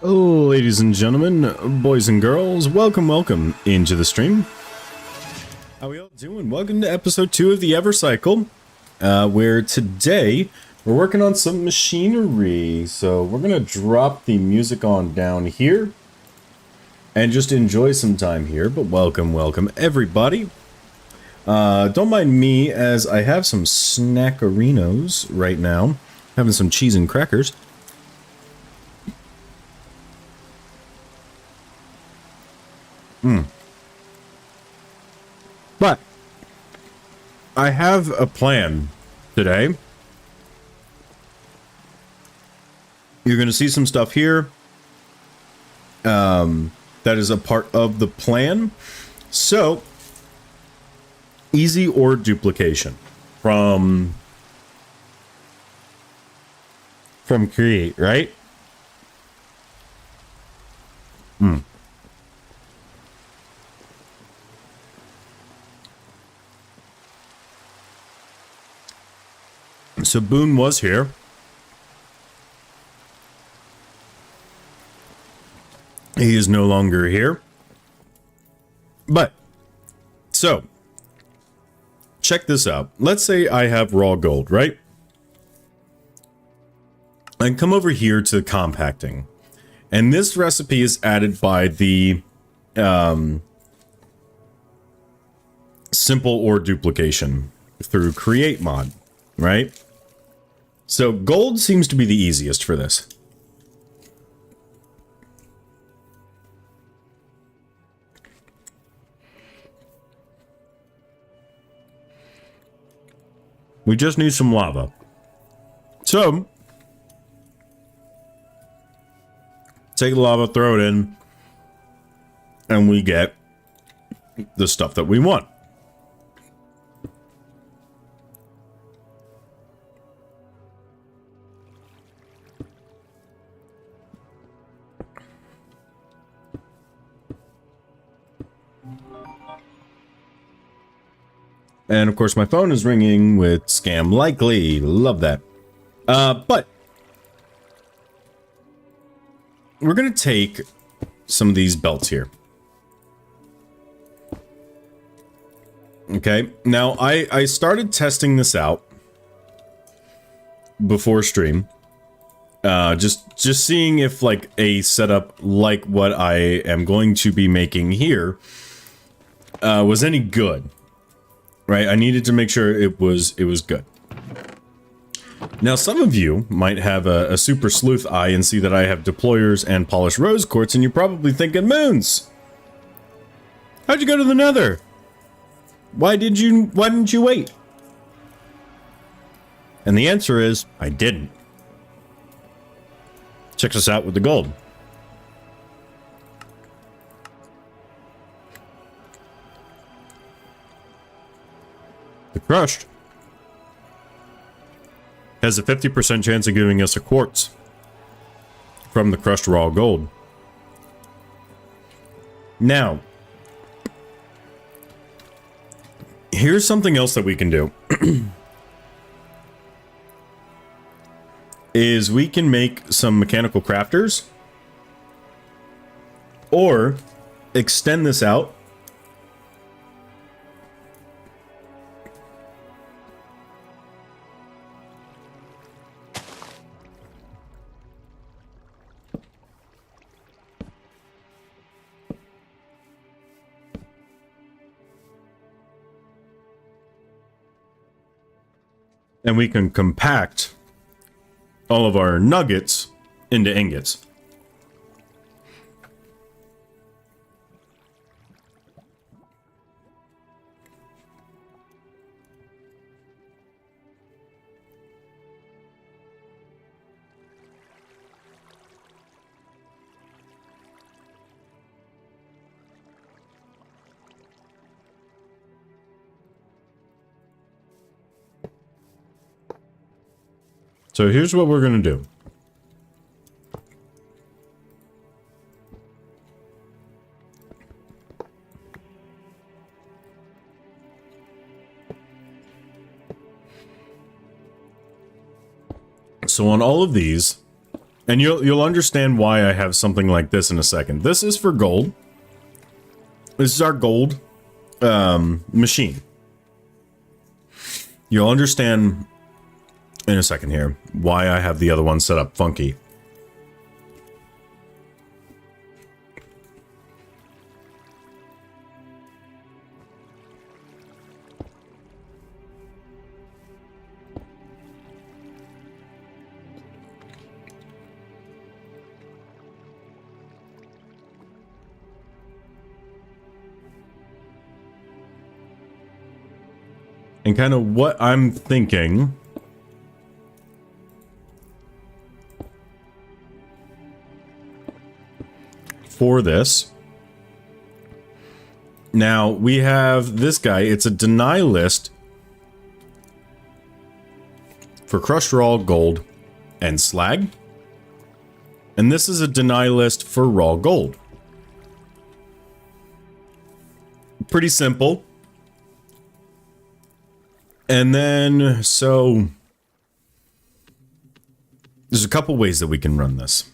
Ladies and gentlemen, boys and girls, welcome into the stream. How we all doing? Welcome to episode 2 of the EvercycleSMP, where today we're working on some machinery. So we're gonna drop the music on down here and just enjoy some time here. But welcome everybody. Don't mind me as I have some snackarinos right now, having some cheese and crackers. But I have a plan today. You're going to see some stuff here that is a part of the plan. So, easy or duplication from create, right? So Boone was here. He is no longer here. But, so, check this out. Let's say I have raw gold, right? And come over here to compacting. And this recipe is added by the simple or duplication through create mod, right? So gold seems to be the easiest for this. We just need some lava. So, take the lava, throw it in, and we get the stuff that we want. And of course, my phone is ringing with scam likely. Love that. But we're going to take some of these belts here. Okay. Now, I started testing this out before stream. Just seeing if like a setup like what I am going to be making here was any good. Right, I needed to make sure it was good. Now, some of you might have a super sleuth eye and see that I have deployers and polished rose quartz, and you're probably thinking, Moons, how'd you go to the Nether? Why didn't you wait? And the answer is, I didn't. Check this out with the gold. The crushed has a 50% chance of giving us a quartz from the crushed raw gold. Now, here's something else that we can do. Is we can make some mechanical crafters or extend this out. And we can compact all of our nuggets into ingots. So here's what we're going to do. So on all of these, And you'll understand why I have something like this in a second. This is for gold. This is our gold machine. You'll understand in a second here why I have the other one set up funky. And kind of what I'm thinking for this. Now we have this guy. It's a deny list for crushed raw gold and slag. And this is a deny list for raw gold. Pretty simple. And then, so there's a couple ways that we can run this.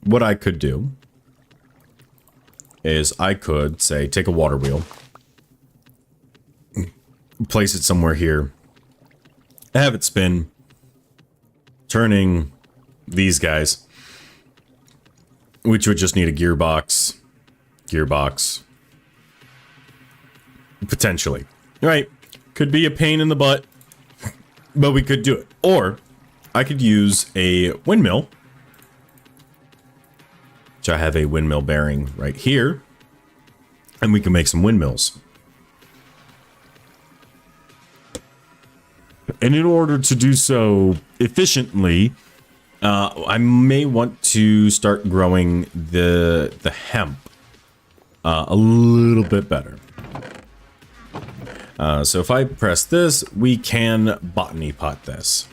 What I could do is I could say, take a water wheel, place it somewhere here, have it spin, turning these guys, which would just need a gearbox, potentially, right? Could be a pain in the butt, but we could do it. Or I could use a windmill, which I have a windmill bearing right here, and we can make some windmills. And in order to do so efficiently, I may want to start growing the hemp a little bit better. So if I press this, we can botany pot this.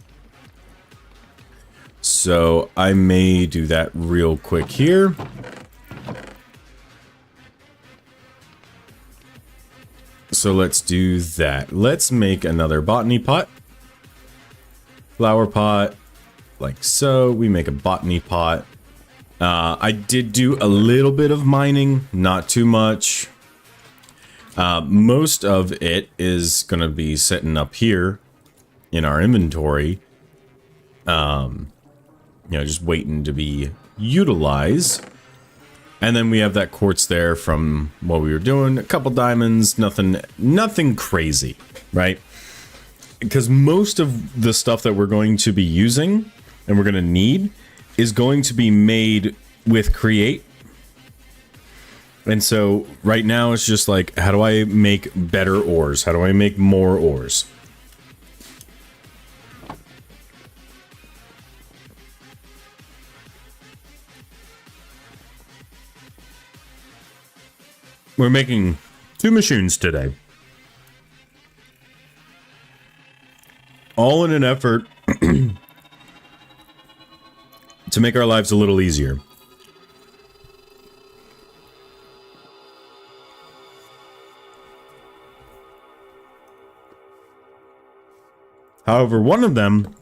So I may do that real quick here. So let's do that. Let's make another botany pot. Flower pot. Like so. We make a botany pot. I did do a little bit of mining. Not too much. Most of it is going to be sitting up here in our inventory. You know, just waiting to be utilized. And then we have that quartz there from what we were doing. A couple diamonds, nothing crazy, right? Because most of the stuff that we're going to be using and we're going to need is going to be made with Create. And so right now it's just like, how do I make better ores? How do I make more ores? We're making 2 machines today. All in an effort to make our lives a little easier. However, one of them,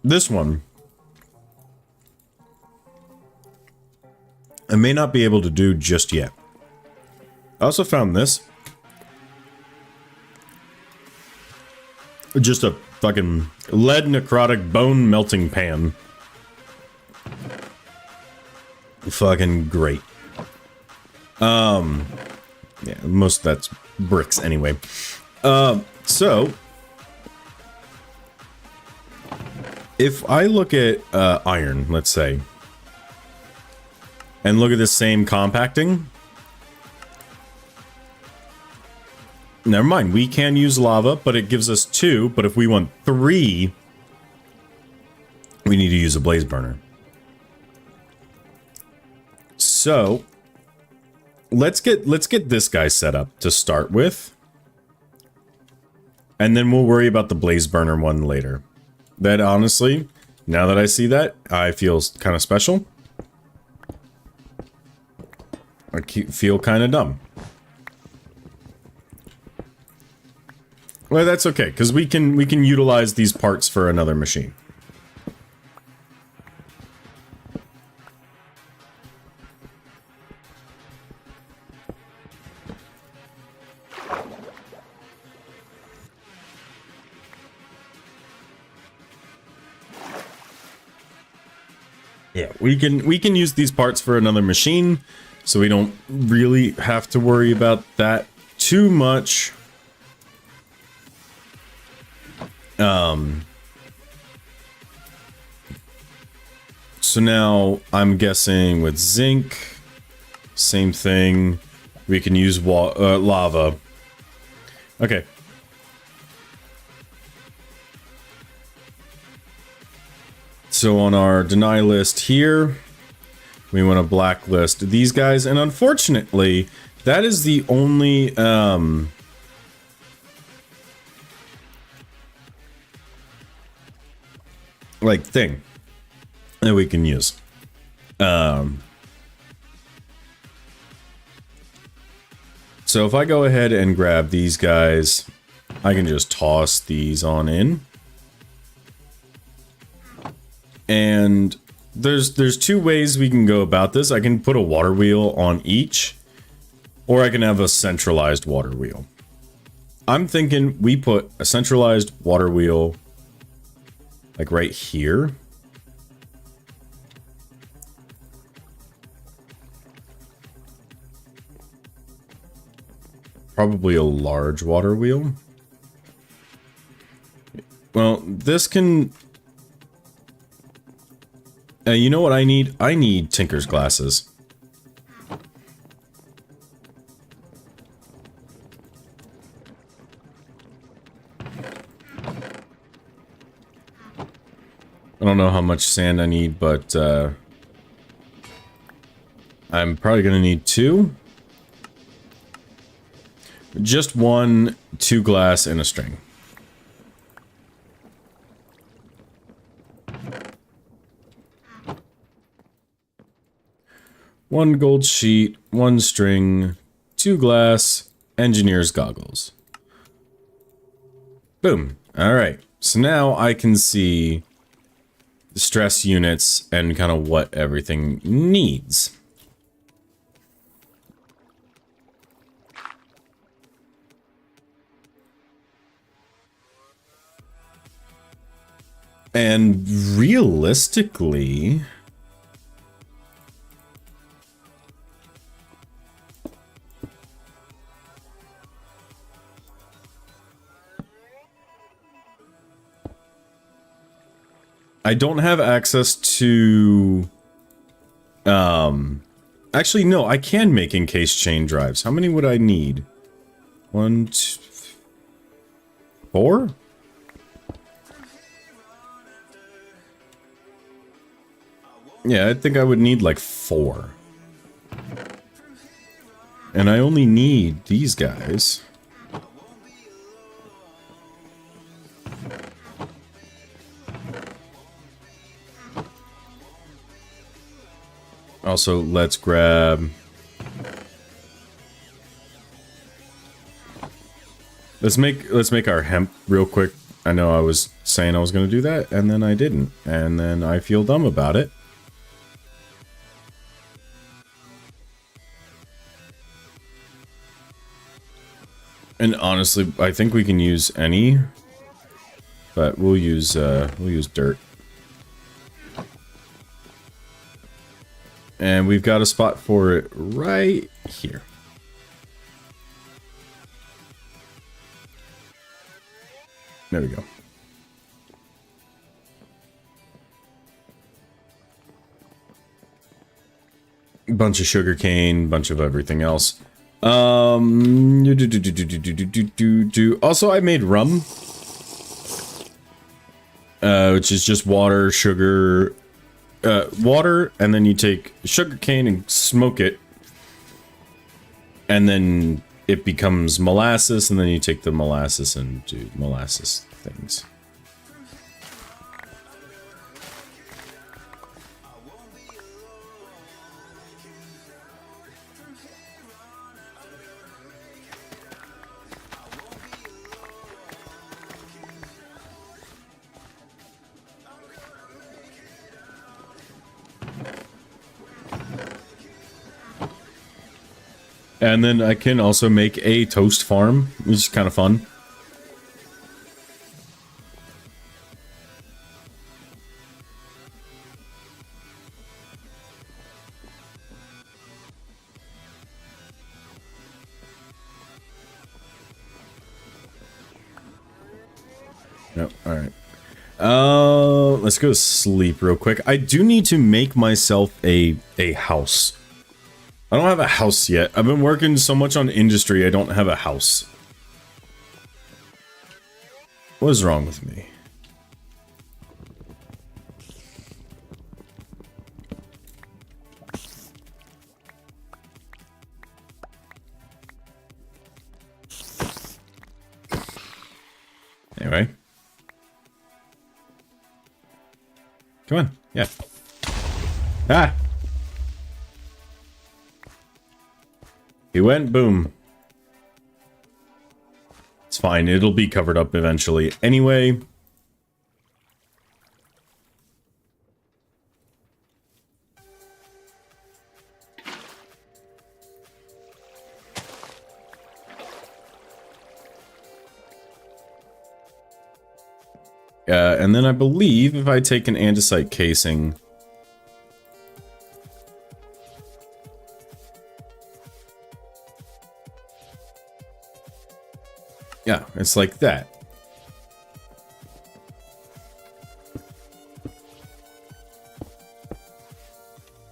this one, I may not be able to do just yet. I also found this. Just a fucking lead necrotic bone melting pan. Fucking great. Yeah, most of that's bricks anyway. So if I look at iron, let's say, and look at the same compacting. Never mind, we can use lava, but it gives us 2. But if we want 3, we need to use a blaze burner. So let's get this guy set up to start with. And then we'll worry about the blaze burner one later. That honestly, now that I see that, I feel kind of special. feel kind of dumb. Well, that's okay, because we can utilize these parts for another machine. Yeah, we can use these parts for another machine, so we don't really have to worry about that too much. So now I'm guessing with zinc, same thing. We can use lava. Okay. So on our deny list here, we want to blacklist these guys, and unfortunately, that is the only like thing that we can use. So if I go ahead and grab these guys, I can just toss these on in. And there's two ways we can go about this. I can put a water wheel on each, or I can have a centralized water wheel. I'm thinking we put a centralized water wheel like right here. Probably a large water wheel. Well, this can... you know what I need? I need Tinker's glasses. I don't know how much sand I need, but I'm probably gonna need 2. Just 1, 2 glass, and a string. One gold sheet, 1 string, 2 glass, engineer's goggles. Boom. Alright, so now I can see the stress units and kind of what everything needs. And realistically... I don't have access to... Actually, no, I can make encased chain drives. How many would I need? 1, 2... 4? Yeah, I think I would need like 4. And I only need these guys. Also, let's grab... Let's make our hemp real quick. I know I was saying I was going to do that, and then I didn't. And then I feel dumb about it. And honestly, I think we can use any, but we'll use dirt. And we've got a spot for it right here. There we go. Bunch of sugarcane, bunch of everything else. Also, I made rum, which is just water, sugar, water, and then you take sugar cane and smoke it, and then it becomes molasses, and then you take the molasses and do molasses things. And then I can also make a toast farm, which is kind of fun. Nope, alright. Let's go to sleep real quick. I do need to make myself a house. I don't have a house yet. I've been working so much on industry, I don't have a house. What is wrong with me? Anyway. Come on, yeah. Ah! He went, boom. It's fine, it'll be covered up eventually. Anyway. And then I believe if I take an andesite casing... Yeah, it's like that.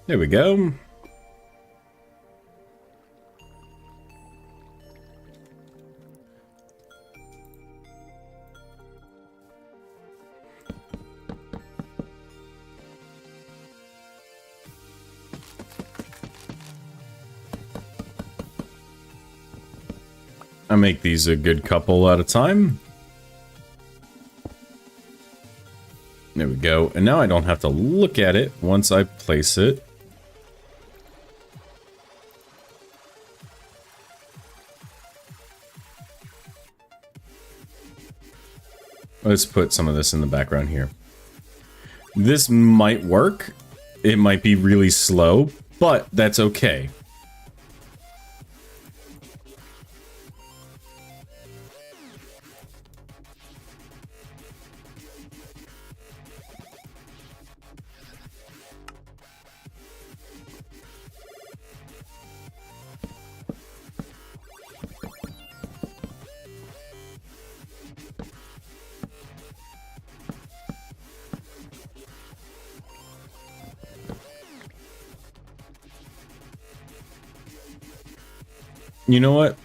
There we go. I make these a good couple at a time. There we go. And now I don't have to look at it once I place it. Let's put some of this in the background here. This might work. It might be really slow, but that's okay. You know what?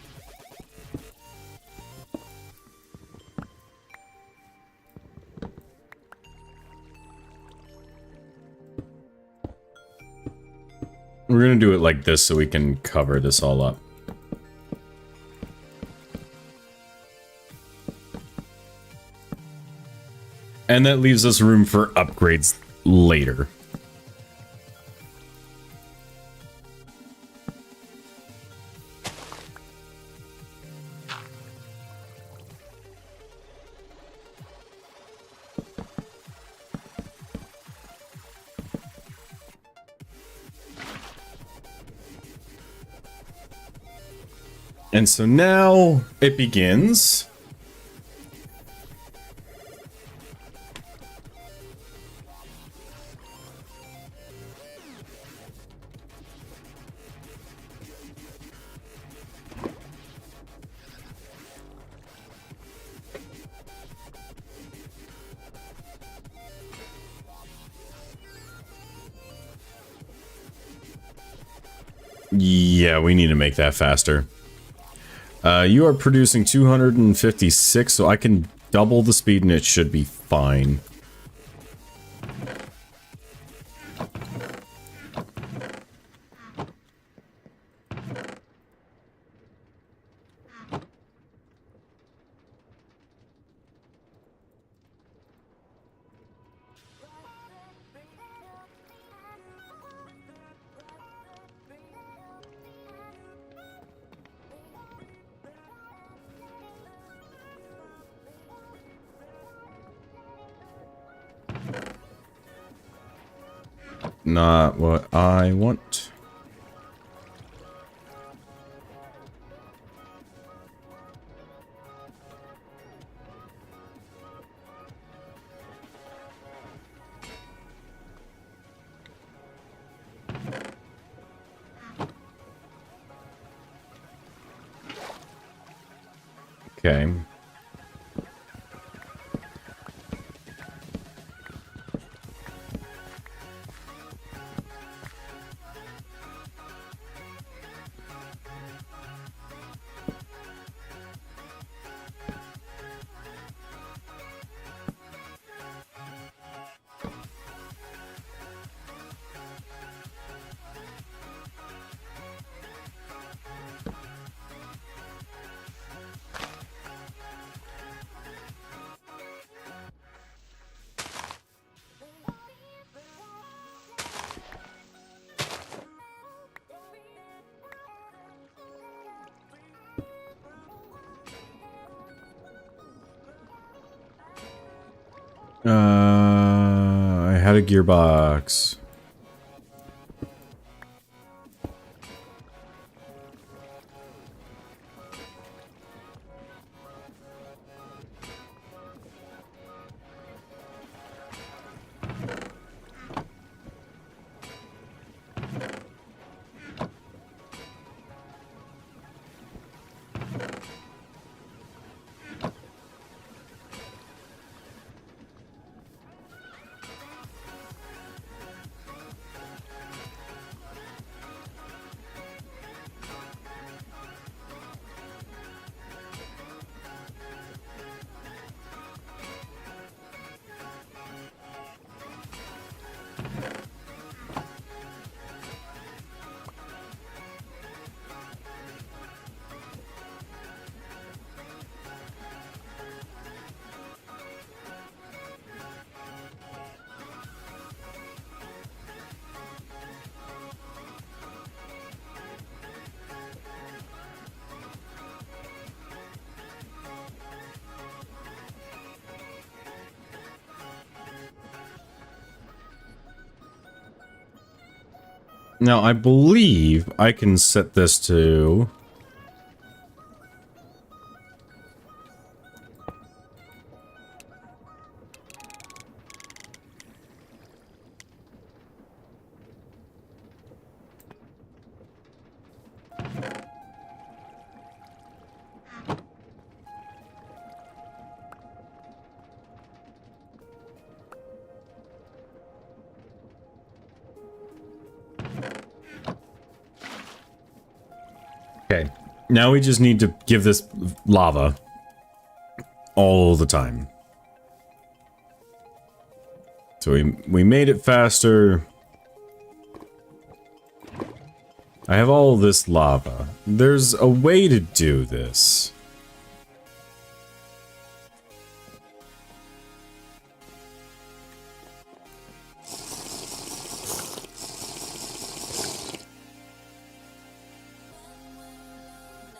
We're gonna do it like this so we can cover this all up. And that leaves us room for upgrades later. And so now it begins. Yeah, we need to make that faster. You are producing 256, so I can double the speed and it should be fine. Not what I want. Okay. I had a gearbox. Now, I believe I can set this to... Okay, now we just need to give this lava all the time. So we made it faster. I have all this lava. There's a way to do this.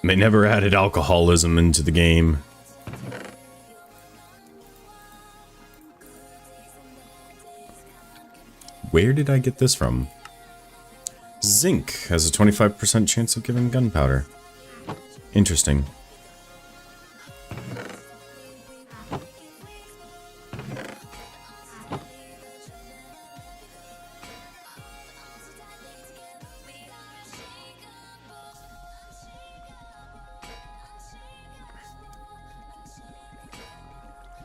They never added alcoholism into the game. Where did I get this from? Zinc has a 25% chance of giving gunpowder. Interesting.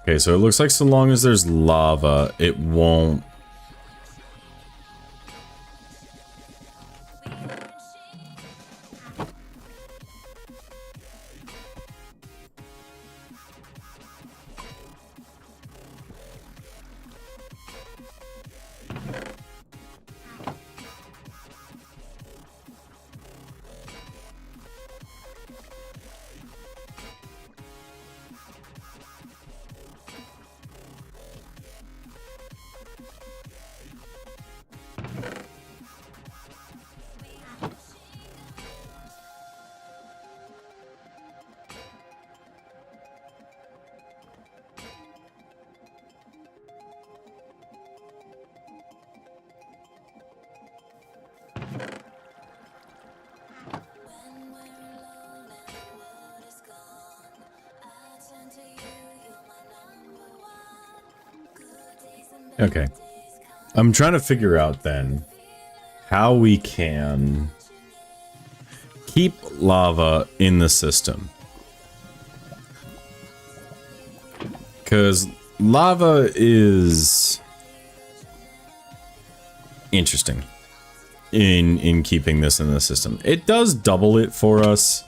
Okay, so it looks like so long as there's lava, it won't... Okay. I'm trying to figure out then how we can keep lava in the system. Because lava is interesting in keeping this in the system. It does double it for us.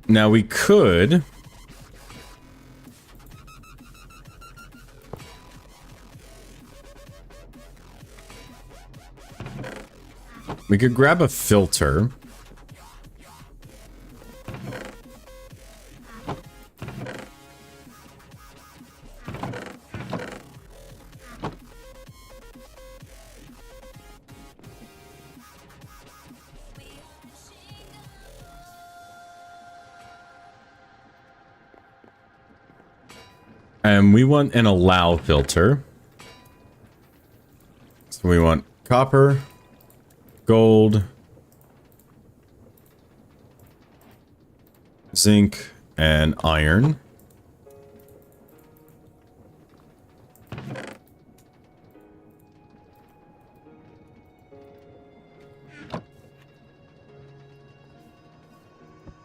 Now we could grab a filter. And we want an allow filter. So we want copper, gold, zinc, and iron.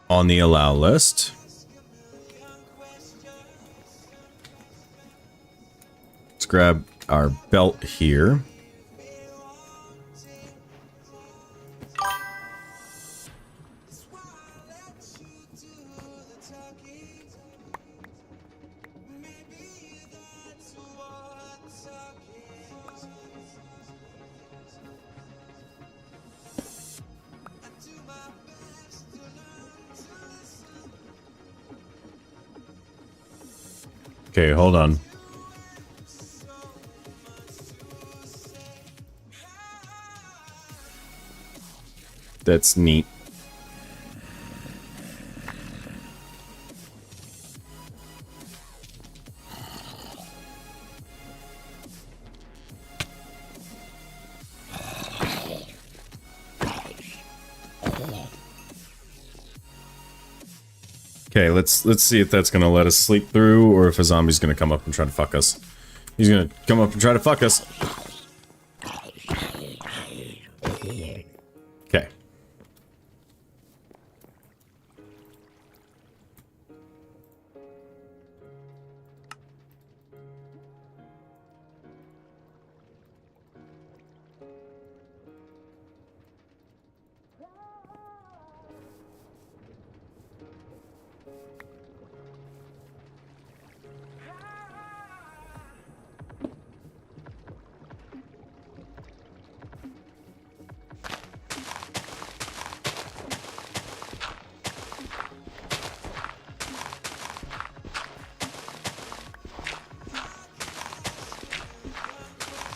On the allow list. Let's grab our belt here. Okay, hold on. That's neat. Okay, let's see if that's gonna let us sleep through, or if a zombie's gonna come up and try to fuck us. He's gonna come up and try to fuck us. Okay.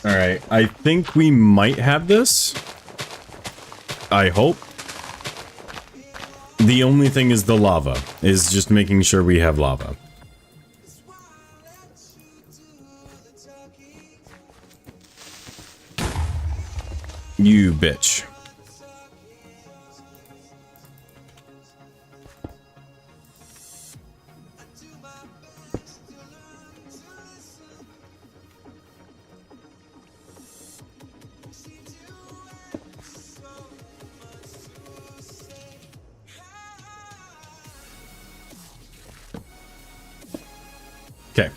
Alright, I think we might have this. I hope. The only thing is the lava. Is just making sure we have lava. You bitch. Okay.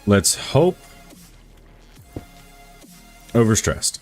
Let's hope overstressed.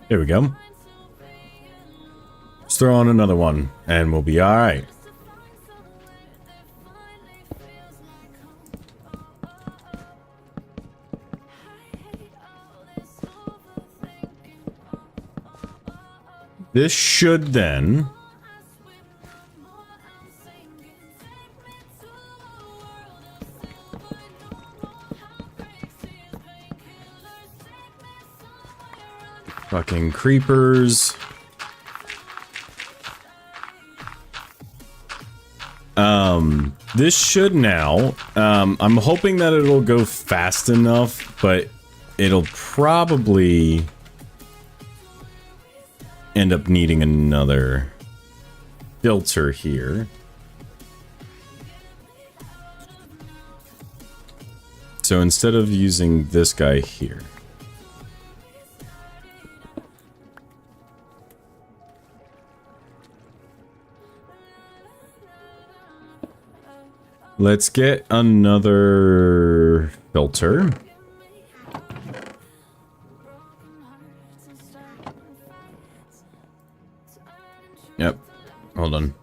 There we go. Let's throw on another one, and we'll be alright. This should then... Fucking creepers. This should now, I'm hoping that it'll go fast enough, but it'll probably end up needing another filter here. So instead of using this guy here, let's get another filter. Yep. Hold on.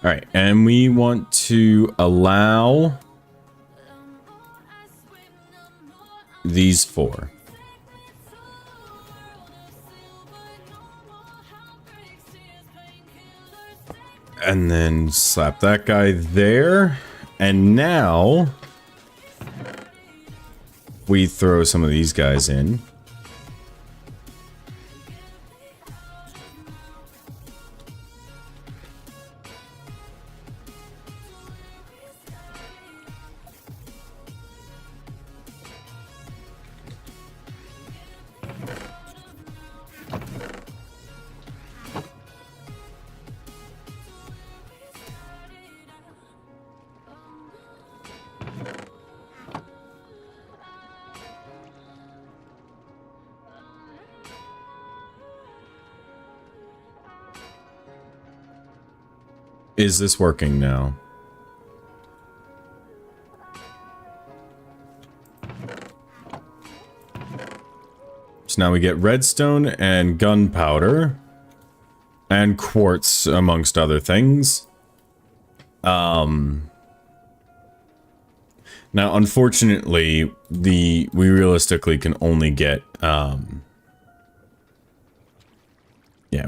All right, and we want to allow these four. And then slap that guy there. And now we throw some of these guys in. Is this working now? So now we get redstone and gunpowder and quartz, amongst other things. Now, unfortunately, we realistically can only get yeah,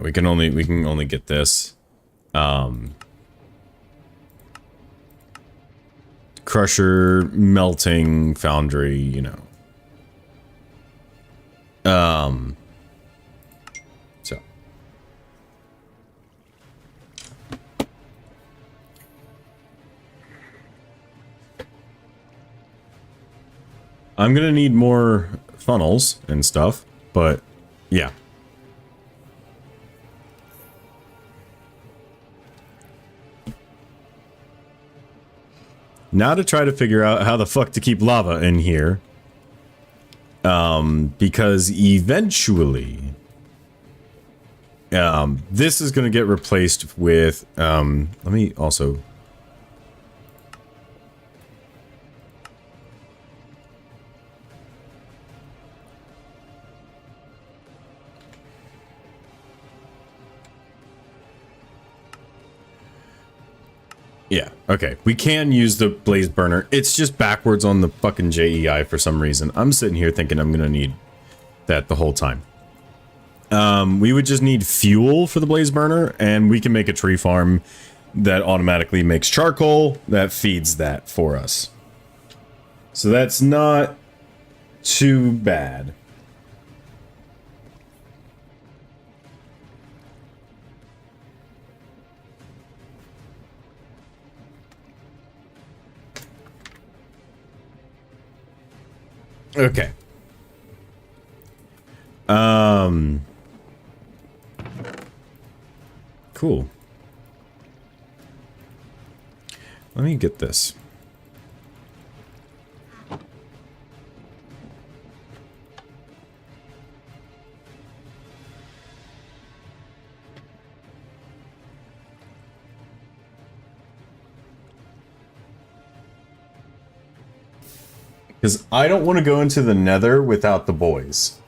we can only get this. Crusher, melting, foundry, you know. So. I'm gonna need more funnels and stuff, but yeah. Now to try to figure out how the fuck to keep lava in here. Because eventually, this is going to get replaced with, let me also... Yeah, okay. We can use the blaze burner. It's just backwards on the fucking JEI for some reason. I'm sitting here thinking I'm gonna need that the whole time. We would just need fuel for the blaze burner, and we can make a tree farm that automatically makes charcoal that feeds that for us. So that's not too bad. Okay. Cool. Let me get this. Because I don't want to go into the Nether without the boys.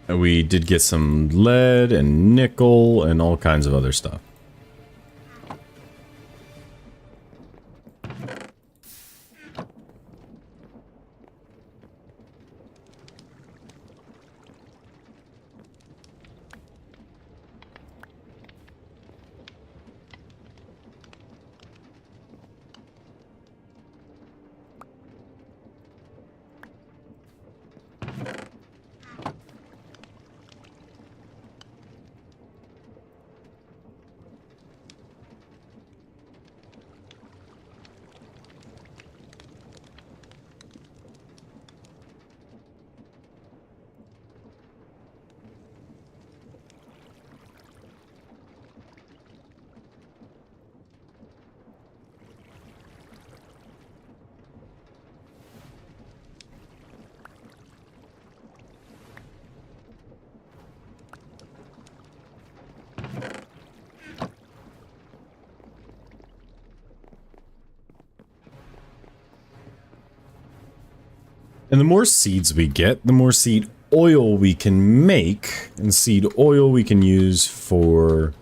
We did get some lead and nickel and all kinds of other stuff. And the more seeds we get, the more seed oil we can make, and seed oil we can use for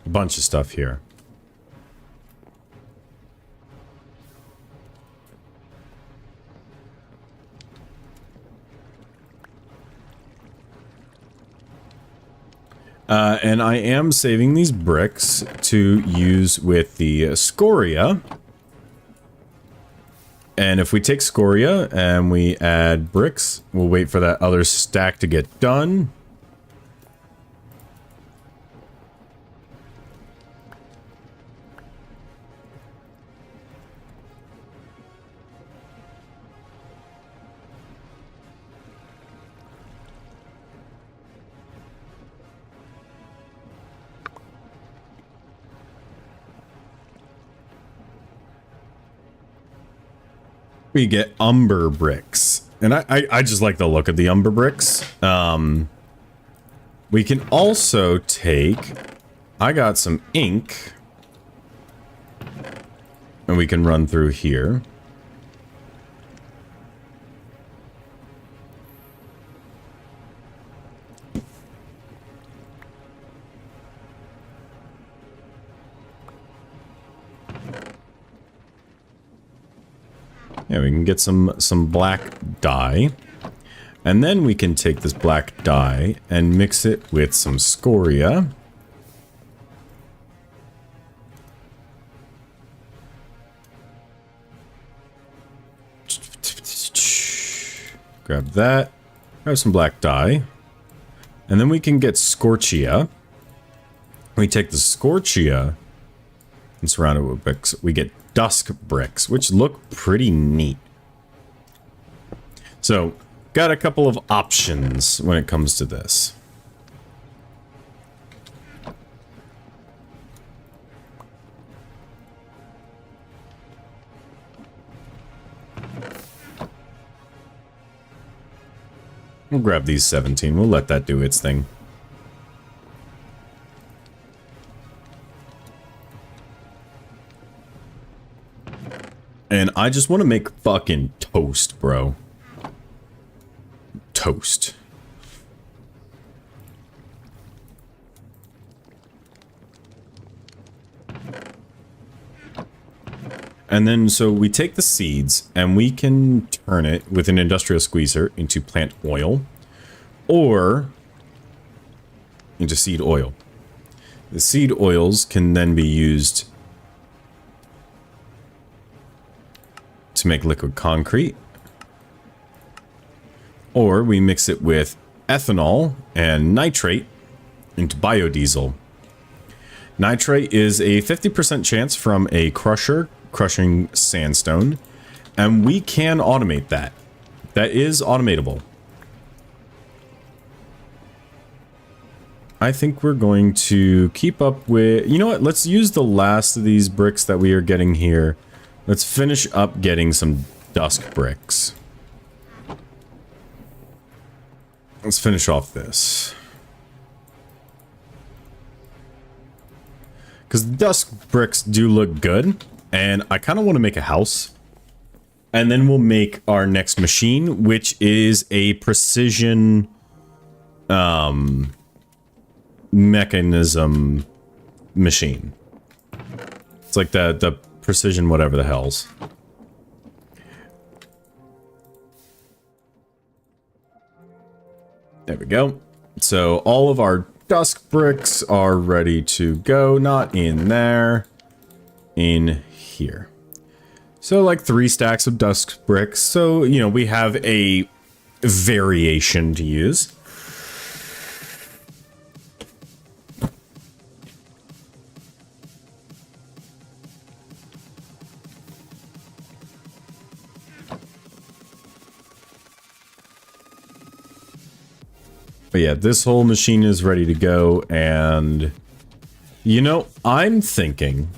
a bunch of stuff here. And I am saving these bricks to use with the scoria. And if we take scoria and we add bricks, we'll wait for that other stack to get done. We get umber bricks, and I just like the look of the umber bricks. We can also take, I got some ink, and we can run through here. Yeah, we can get some black dye. And then we can take this black dye and mix it with some scoria. Grab that. Grab some black dye. And then we can get scorchia. We take the scorchia and surround it with bricks. We get dusk bricks, which look pretty neat. So, got a couple of options when it comes to this. We'll grab these 17. We'll let that do its thing. And I just want to make fucking toast, bro. toast. And then, so we take the seeds and we can turn it with an industrial squeezer into plant oil or into seed oil. The seed oils can then be used to make liquid concrete, or we mix it with ethanol and nitrate into biodiesel. Nitrate is a 50% chance from a crusher crushing sandstone, and we can automate that. That is automatable. I think we're going to keep up with... You know what? Let's use the last of these bricks that we are getting here. Let's finish up getting some dusk bricks. Let's finish off this. Because the dusk bricks do look good, and I kind of want to make a house. And then we'll make our next machine, which is a precision mechanism machine. It's like the precision whatever the hell's. There we go. So all of our dusk bricks are ready to go. Not in there. In here. So like 3 stacks of dusk bricks. So, you know, we have a variation to use. But yeah, this whole machine is ready to go, and you know, I'm thinking,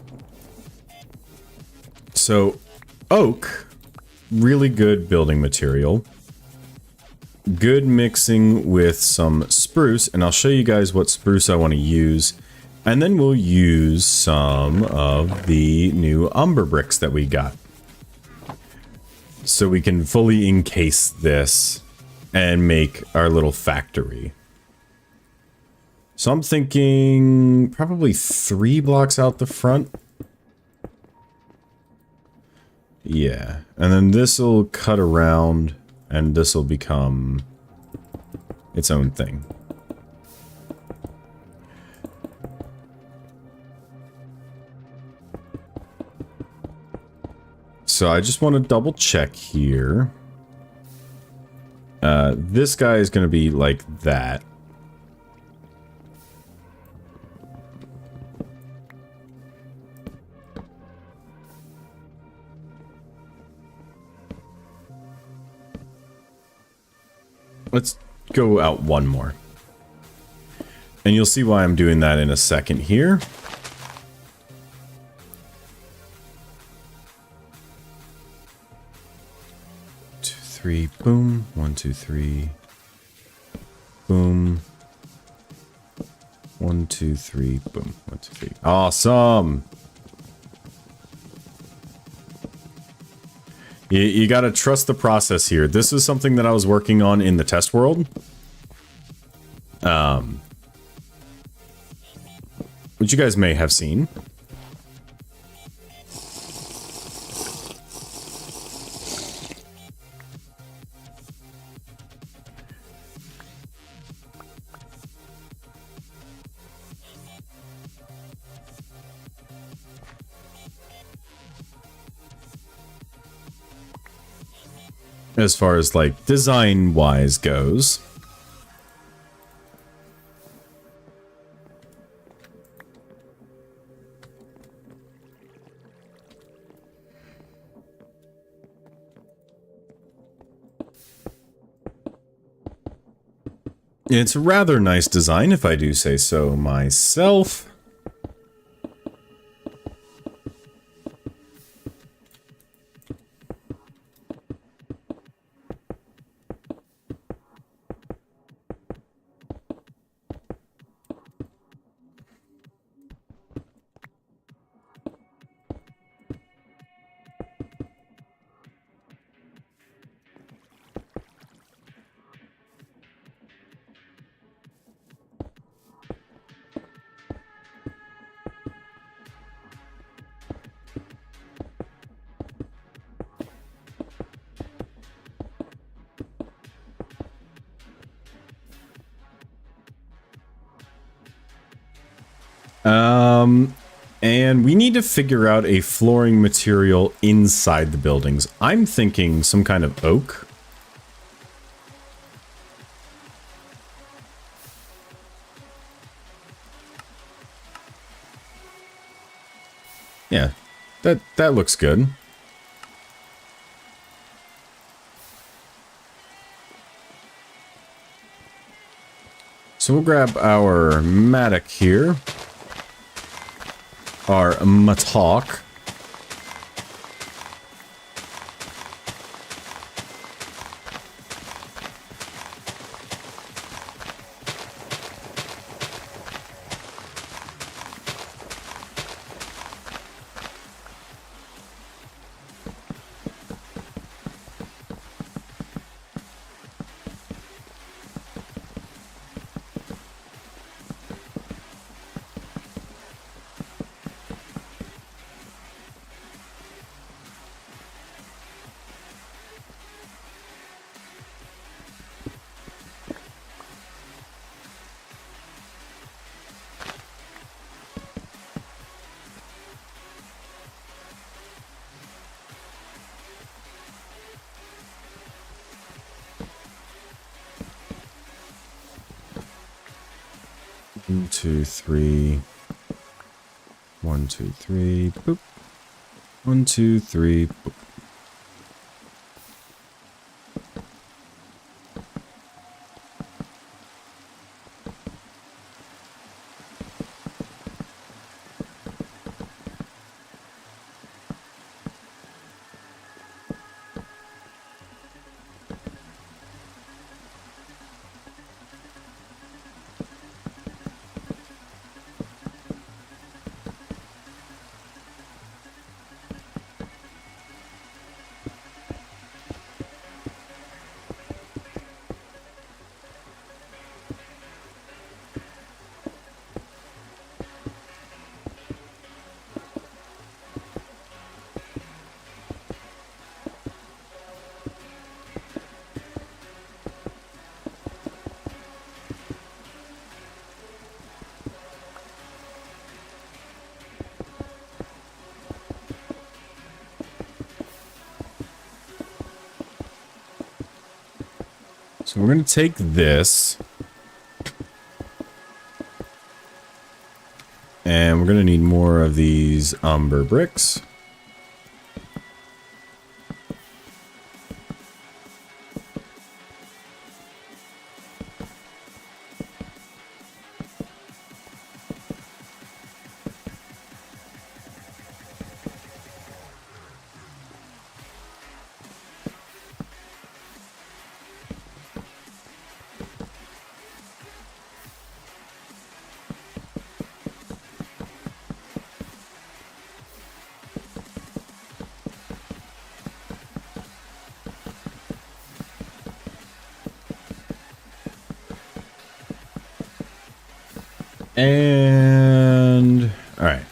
so oak, really good building material, good mixing with some spruce, and I'll show you guys what spruce I want to use, and then we'll use some of the new umber bricks that we got, so we can fully encase this and make our little factory. So I'm thinking probably 3 blocks out the front. Yeah, and then this will cut around and this will become its own thing. So I just want to double check here. This guy is going to be like that. Let's go out one more. And you'll see why I'm doing that in a second here. Three, boom. 1, 2, 3. Boom. 1, 2, 3. Boom. 1, 2, 3. Awesome. You gotta trust the process here. This is something that I was working on in the test world. Which you guys may have seen. As far as like design wise goes. It's a rather nice design, if I do say so myself. And we need to figure out a flooring material inside the buildings. I'm thinking some kind of oak. Yeah, that looks good. So we'll grab our mattock here. Our mattock. One, two, three. 1, 2, 3. Boop. 1, 2, 3. Boop. So we're going to take this. And we're going to need more of these umber bricks. And all right.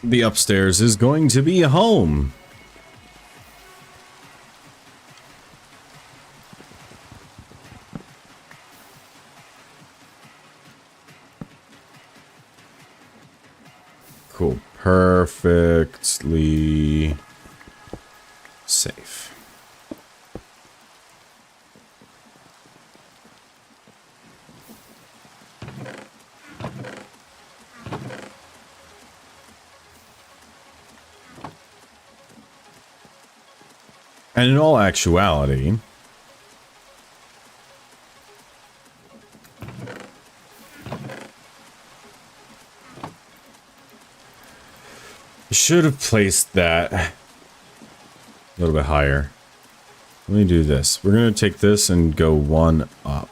The upstairs is going to be home. Cool. Perfectly safe. And in all actuality, I should have placed that a little bit higher. Let me do this. We're going to take this and go one up.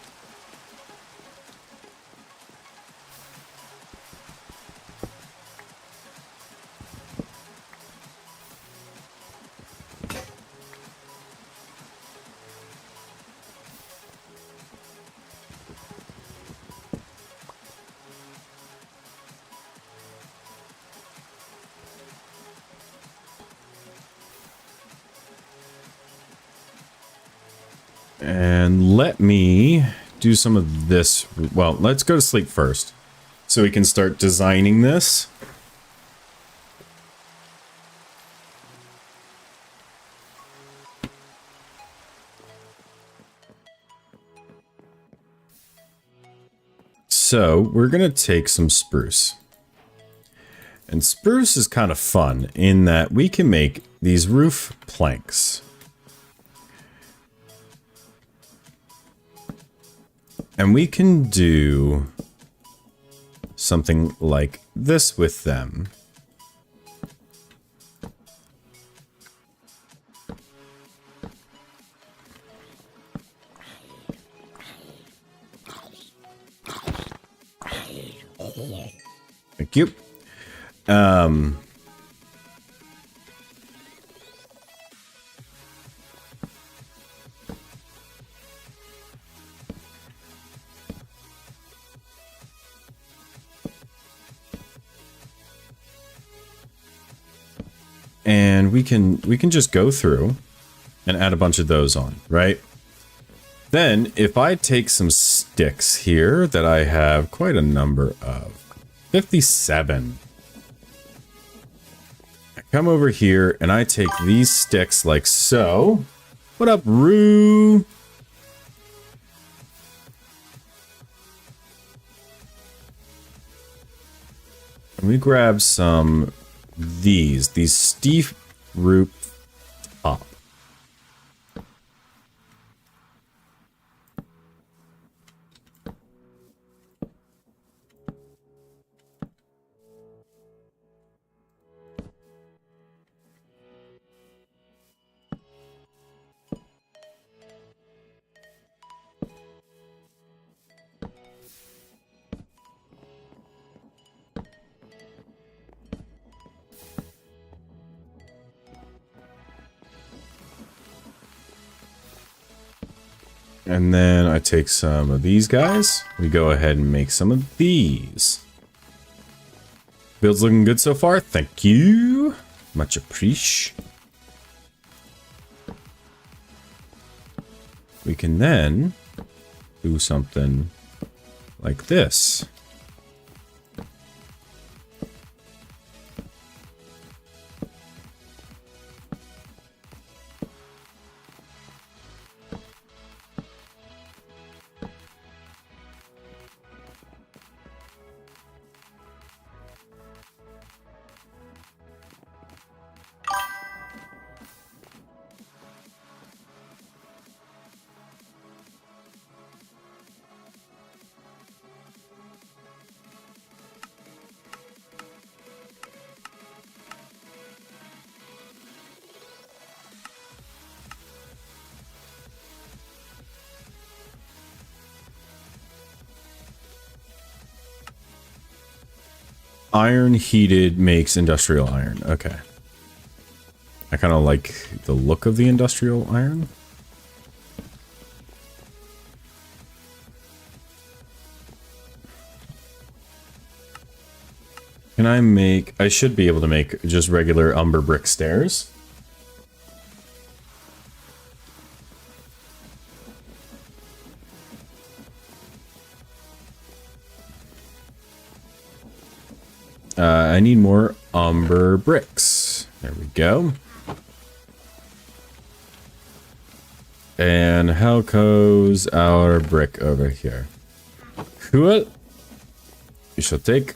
And let me do some of this. Well, let's go to sleep first so we can start designing this. So we're going to take some spruce. And spruce is kind of fun in that we can make these roof planks. And we can do something like this with them. Thank you. And we can just go through and add a bunch of those on, right? Then if I take some sticks here that I have quite a number of, 57. I come over here and I take these sticks like so. What up, Roo? And we grab some these steep roof top. And then I take some of these guys. We go ahead and make some of these. Build's looking good so far. Thank you. Much appreciated. We can then do something like this. Iron heated makes industrial iron. Okay. I kind of like the look of the industrial iron. Can I make... I should be able to make just regular umber brick stairs. I need more umber bricks. There we go. And how goes our brick over here? Cool. You shall take.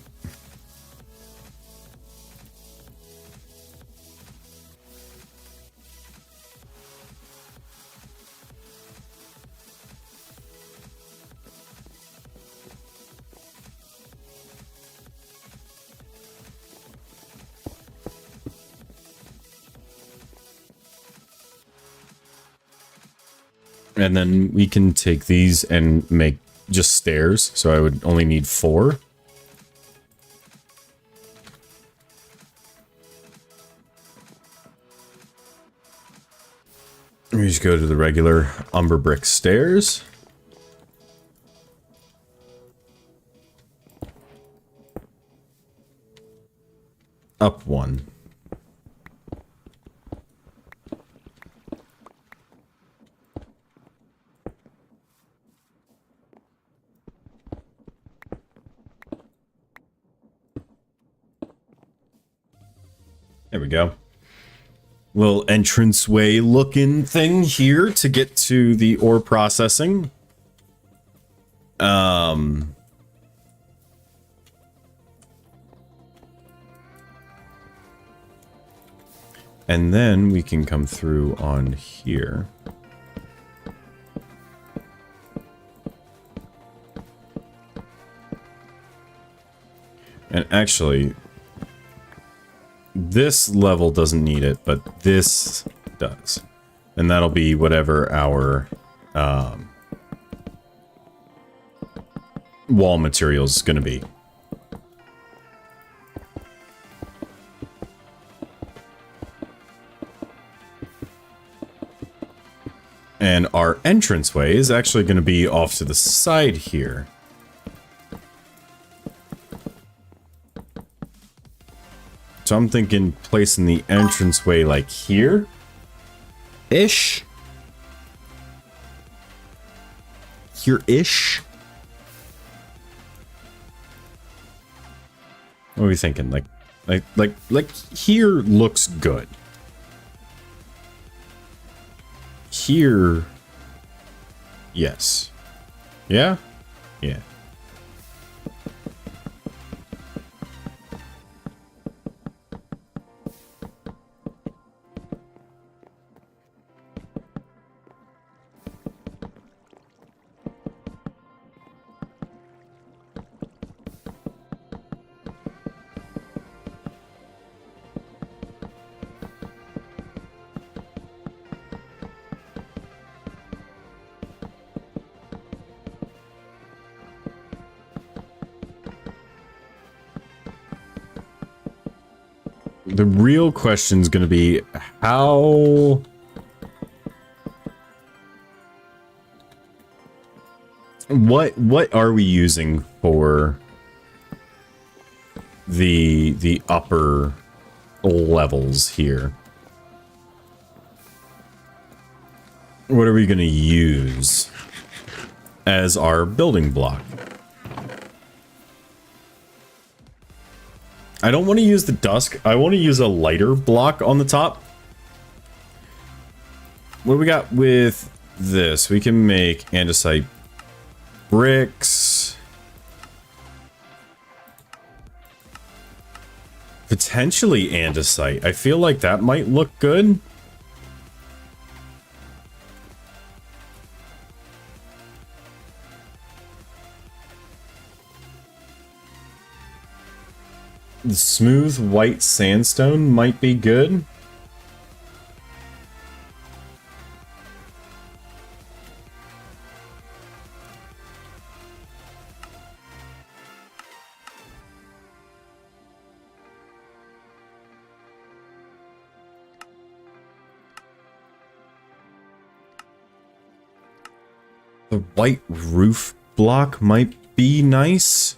And then we can take these and make just stairs. So I would only need 4. We just go to the regular umber brick stairs. Up 1. There we go. Little entranceway looking thing here to get to the ore processing. And then we can come through on here. And actually, this level doesn't need it, but this does. And that'll be whatever our wall material is going to be. And our entranceway is actually going to be off to the side here. So I'm thinking placing the entranceway like here-ish. Here-ish. What are we thinking? Like here looks good. Here, yes. Yeah? Yeah. The real question is going to be how... What are we using for the upper levels here? What are we going to use as our building block? I don't want to use the dusk. I want to use a lighter block on the top. What do we got with this? We can make andesite bricks. Potentially andesite. I feel like that might look good. The smooth white sandstone might be good. The white roof block might be nice.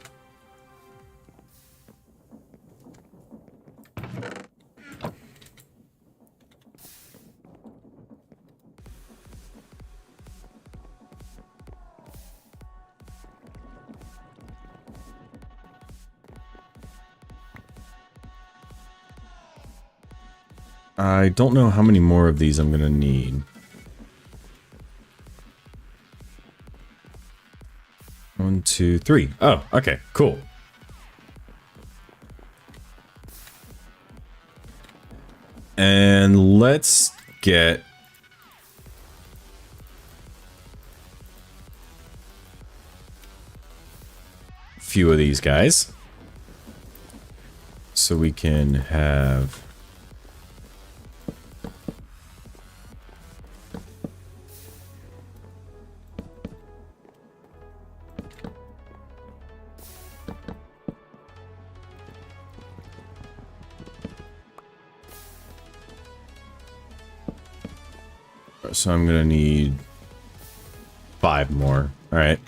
I don't know how many more of these I'm gonna need. 1, 2, 3. Oh, okay, cool. And let's get a few of these guys. So we can have... So I'm gonna need 5 more. All right.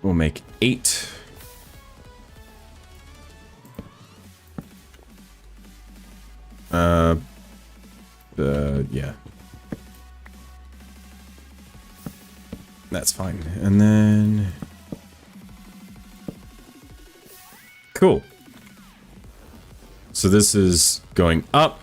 We'll make 8. Yeah. That's fine. And then So this is going up.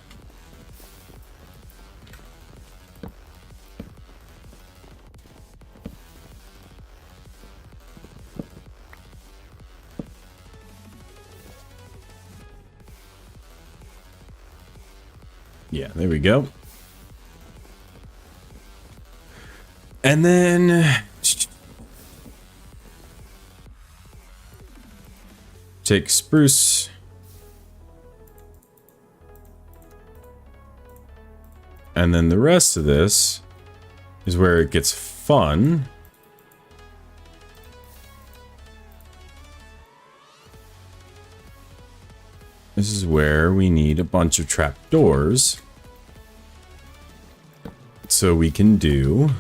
Yeah, there we go. And then take spruce. And then the rest of this is where it gets fun. This is where we need a bunch of trapdoors. So we can do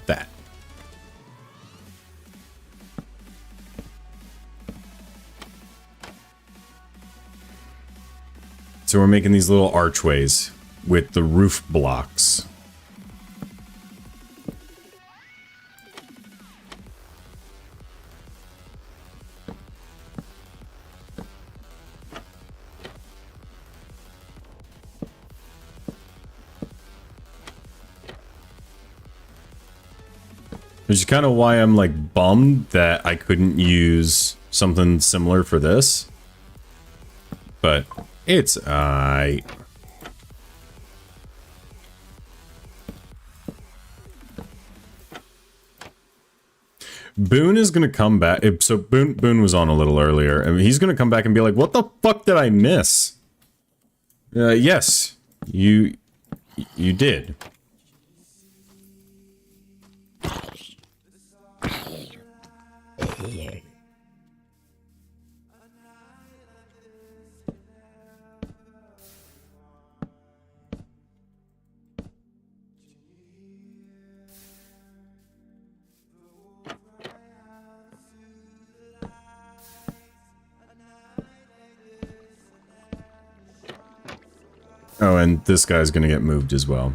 that. So we're making these little archways with the roof blocks. Which is kind of why I'm like bummed that I couldn't use something similar for this. But it's aight. Boone is gonna come back. So Boone was on a little earlier, and he's gonna come back and be like, "What the fuck did I miss?" Yes, you did. Oh, and this guy's gonna get moved as well.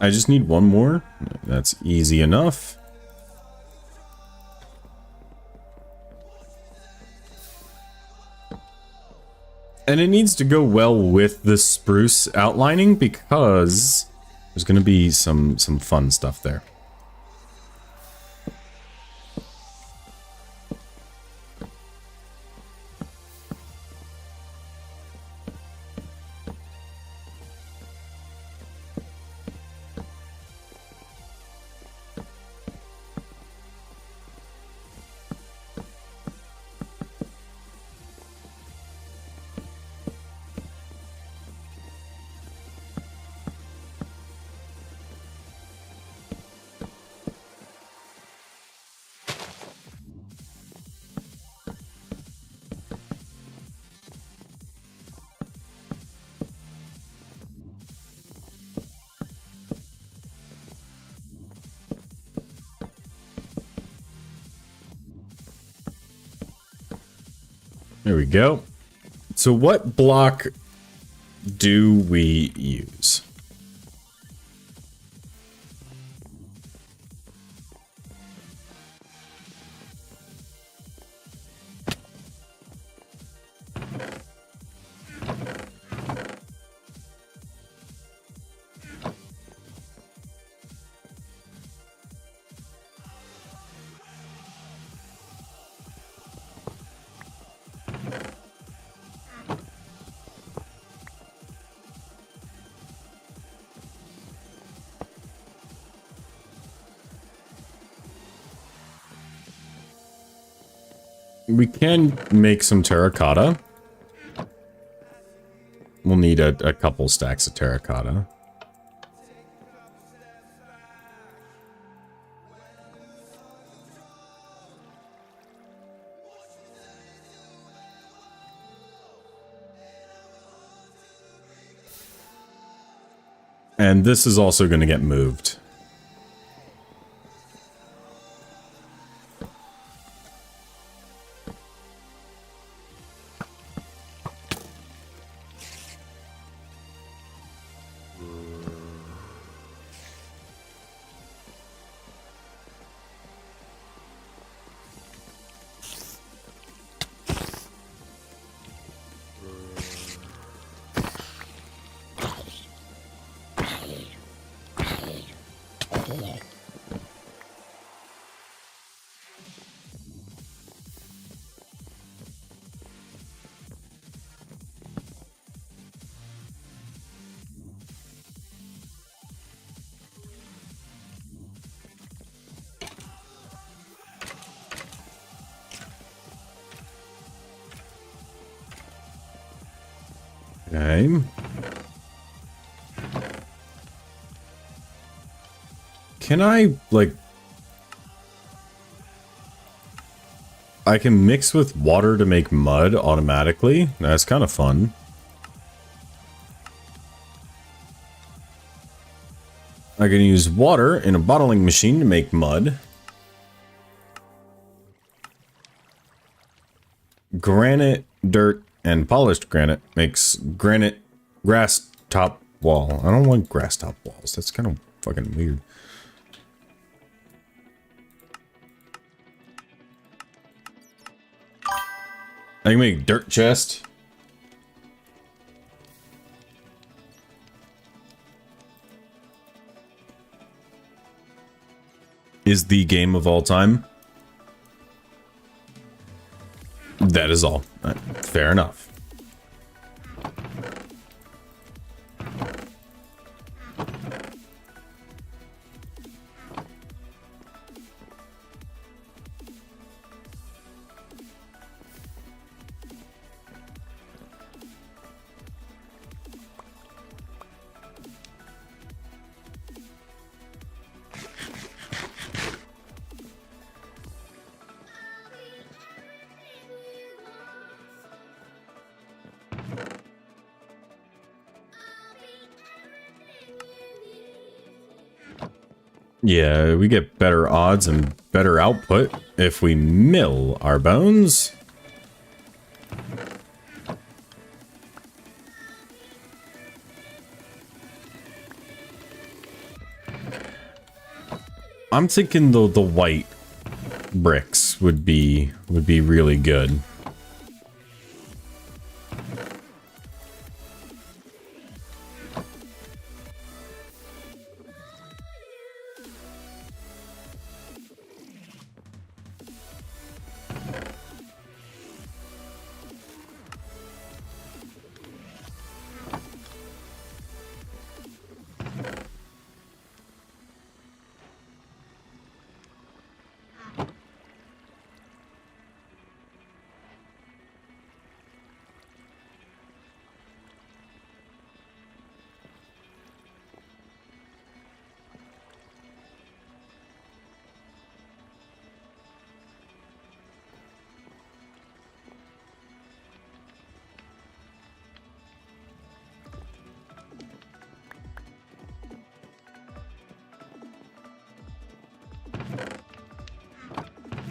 I just need one more. That's easy enough. And it needs to go well with the spruce outlining because there's going to be some fun stuff there. There we go. So what block do we use? We can make some terracotta. We'll need a couple stacks of terracotta. And this is also going to get moved. Okay. Can I, like... I can mix with water to make mud automatically? That's kind of fun. I can use water in a bottling machine to make mud. Granite, dirt, and polished granite makes granite grass top wall. I don't want grass top walls. That's kind of fucking weird. I can make dirt chest. Is the game of all time? That is all. Fair enough. Yeah, we get better odds and better output if we mill our bones. I'm thinking the white bricks would be really good.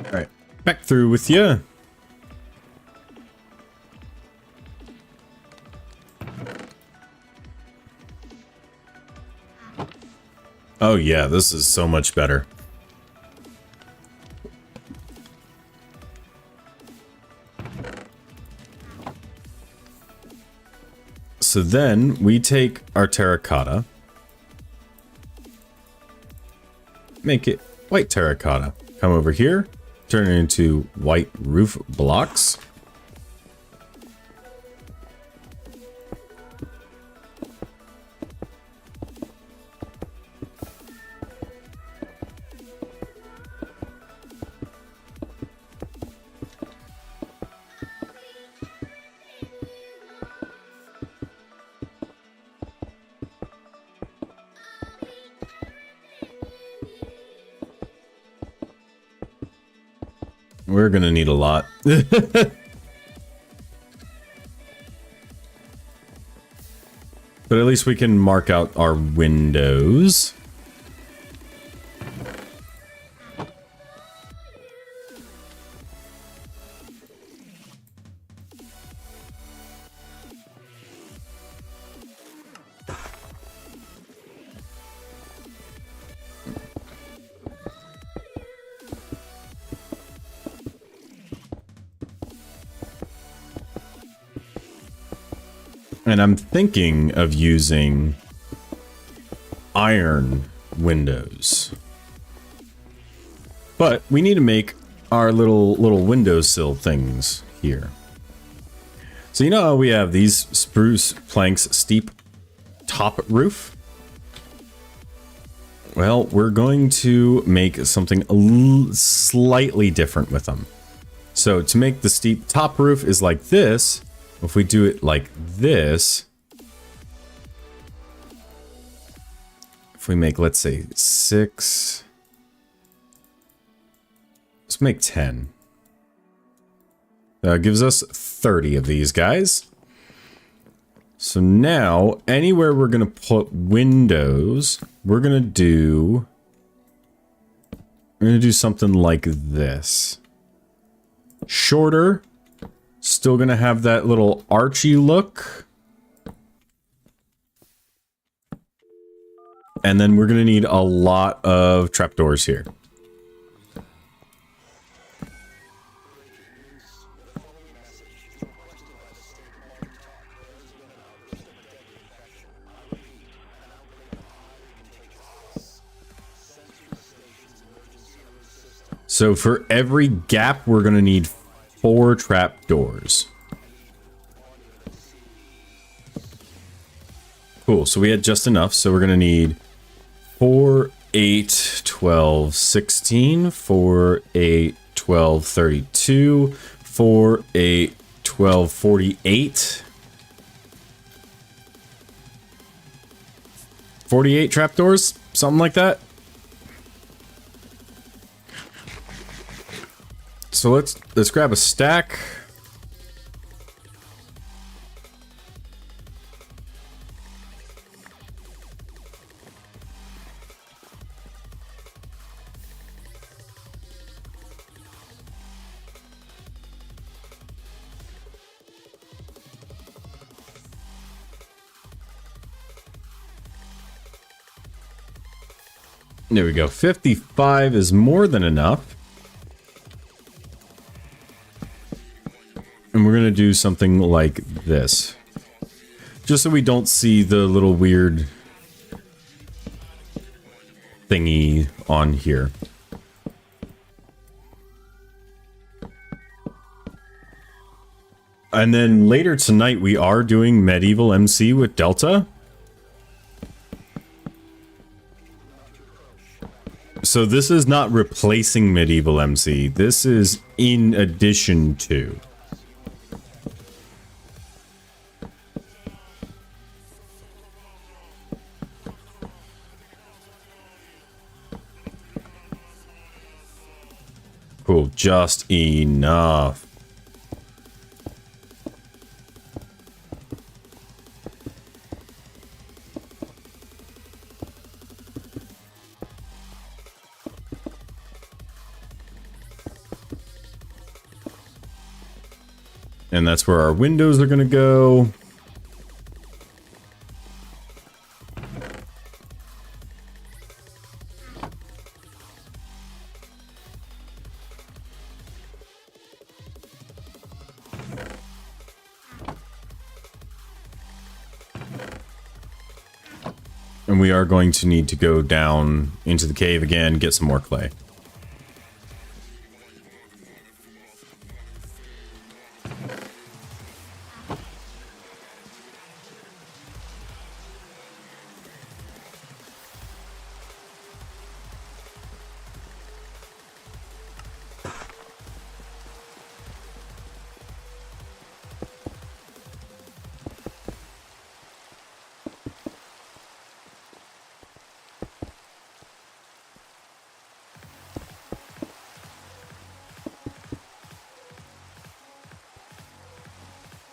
Alright, back through with you. Oh yeah, this is so much better. So then we take our terracotta, make it white terracotta. Come over here, turn it into white roof blocks. We're gonna need a lot. But at least we can mark out our windows. And I'm thinking of using iron windows. But we need to make our little windowsill things here. So you know how we have these spruce planks steep top roof? Well, we're going to make something slightly different with them. So to make the steep top roof is like this. If we do it like this, if we make, let's say 6, let's make 10. That gives us 30 of these guys. So now, anywhere we're going to put windows, we're going to do something like this. Shorter, still going to have that little archy look. And then we're going to need a lot of trapdoors here. So for every gap, we're going to need 4 trapdoors. Cool, so we had just enough, so we're going to need 4, 8, 12, 16, 4, 8, 12, 32, 4, 8, 12, 48. 48 trapdoors, something like that. So let's grab a stack. There we go. 55 is more than enough. And we're going to do something like this. Just so we don't see the little weird thingy on here. And then later tonight, we are doing Medieval MC with Delta. So this is not replacing Medieval MC. This is in addition to. Cool, just enough. And that's where our windows are going to go. And we are going to need to go down into the cave again, get some more clay.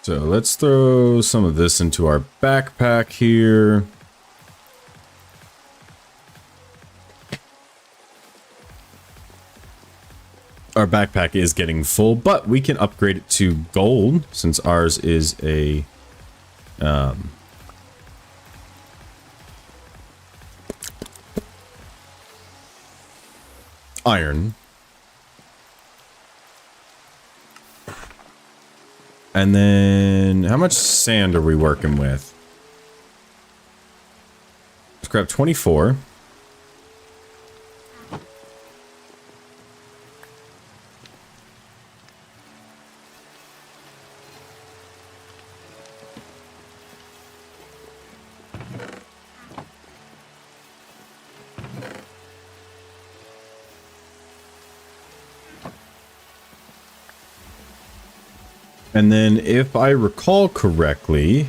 So let's throw some of this into our backpack here. Our backpack is getting full, but we can upgrade it to gold since ours is a iron. And then, how much sand are we working with? Let's grab 24. And then if I recall correctly,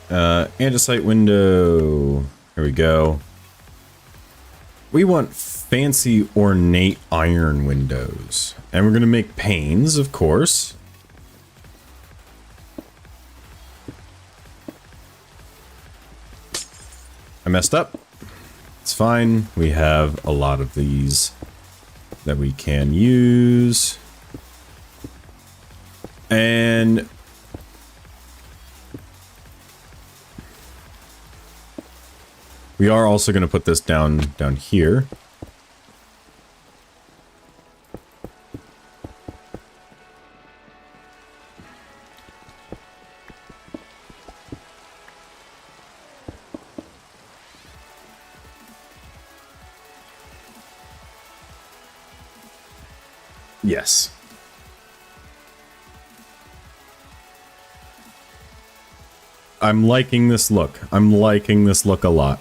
andesite window, here we go. We want fancy ornate iron windows, and we're going to make panes, of course. I messed up. It's fine. We have a lot of these that we can use. And we are also going to put this down here. Yes. I'm liking this look. I'm liking this look a lot.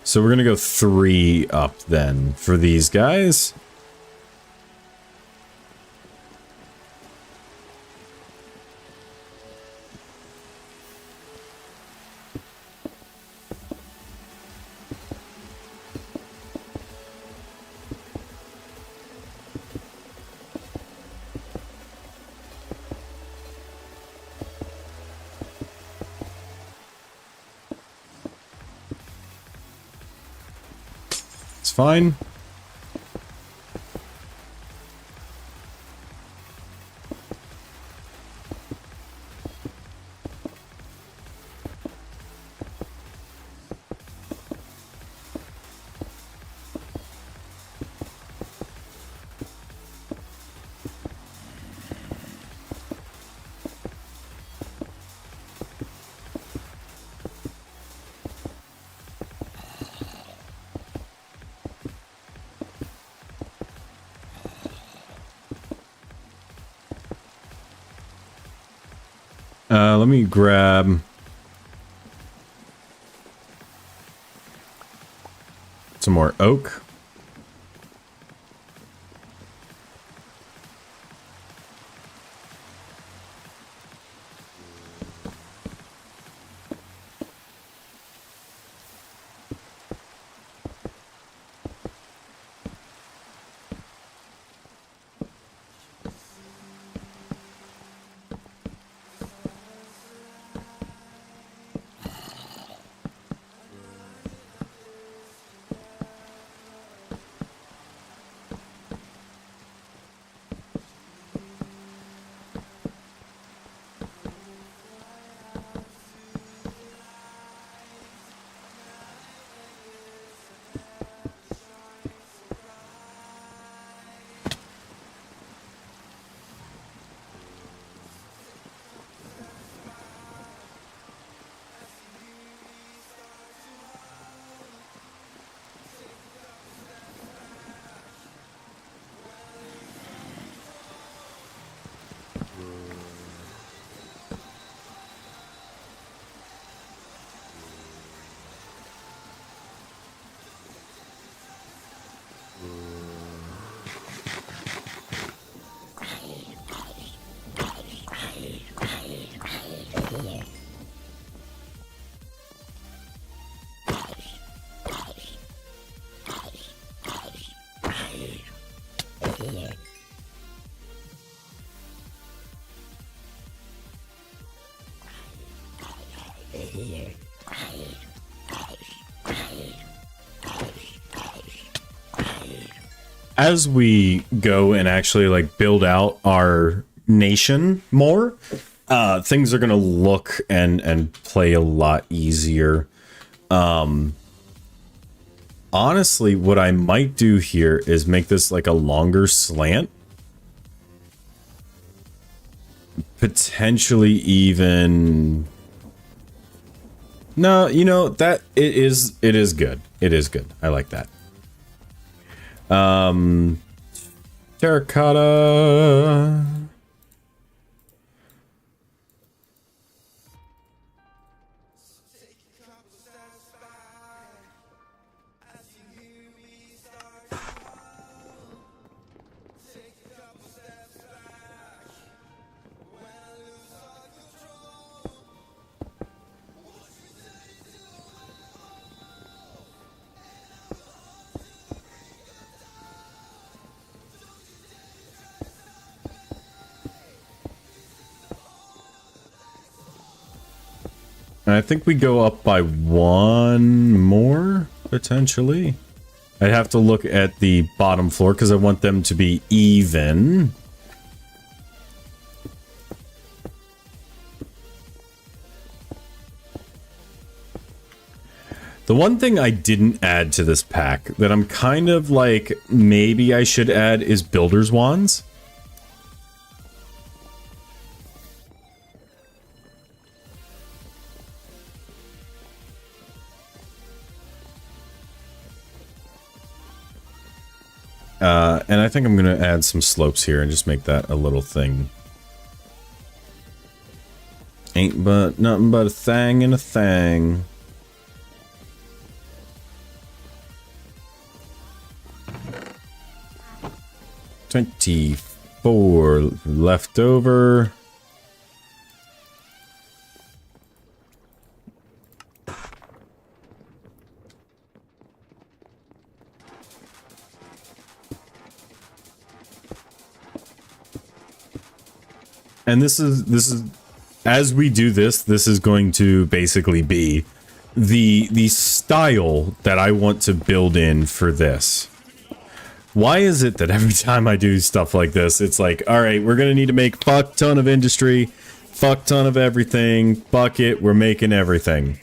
So we're going to go 3 up then for these guys. Fine. Let me grab some more oak. As we go and actually like build out our nation more, things are gonna look and play a lot easier. Honestly, what I might do here is make this like a longer slant. Potentially even... No, you know, that it is good. It is good. I like that. Terracotta. And I think we go up by one more, potentially. I'd have to look at the bottom floor because I want them to be even. The one thing I didn't add to this pack that I'm kind of like, maybe I should add is Builder's Wands. And I think I'm going to add some slopes here and just make that a little thing. Ain't but nothing but a thing and a thing. $24 left over. And this is as we do this is going to basically be the style that I want to build in for this. Why is it that every time I do stuff like this, it's like, all right, we're going to need to make fuck ton of industry, fuck ton of everything, bucket, we're making everything.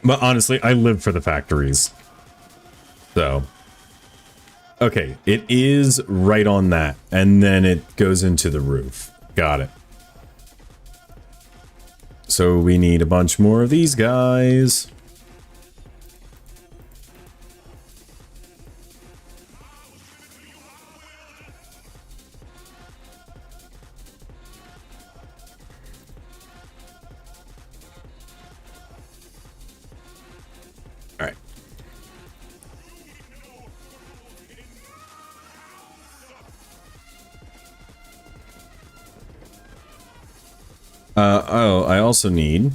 But honestly, I live for the factories. So, okay, it is right on that. And then it goes into the roof. Got it. So we need a bunch more of these guys. Oh, I also need...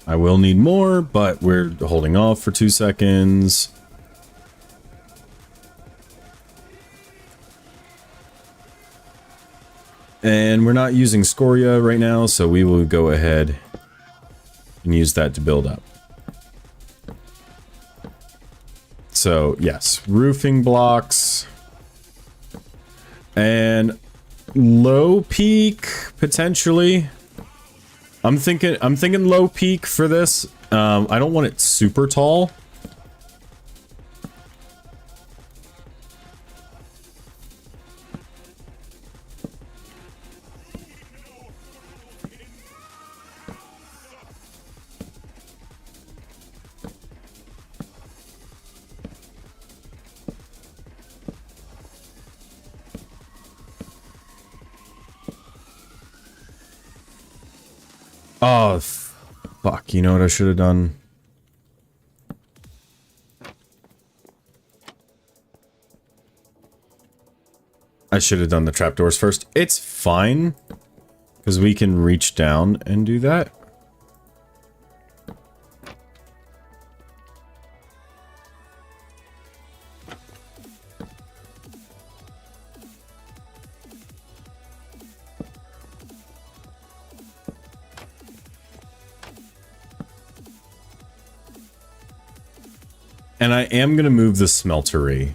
I will need more, but we're holding off for 2 seconds. And we're not using scoria right now, so we will go ahead and use that to build up. So, yes, roofing blocks. And low peak, potentially. I'm thinking low peak for this. I don't want it super tall. Oh, fuck. You know what I should have done? I should have done the trapdoors first. It's fine, because we can reach down and do that. And I am going to move the smeltery.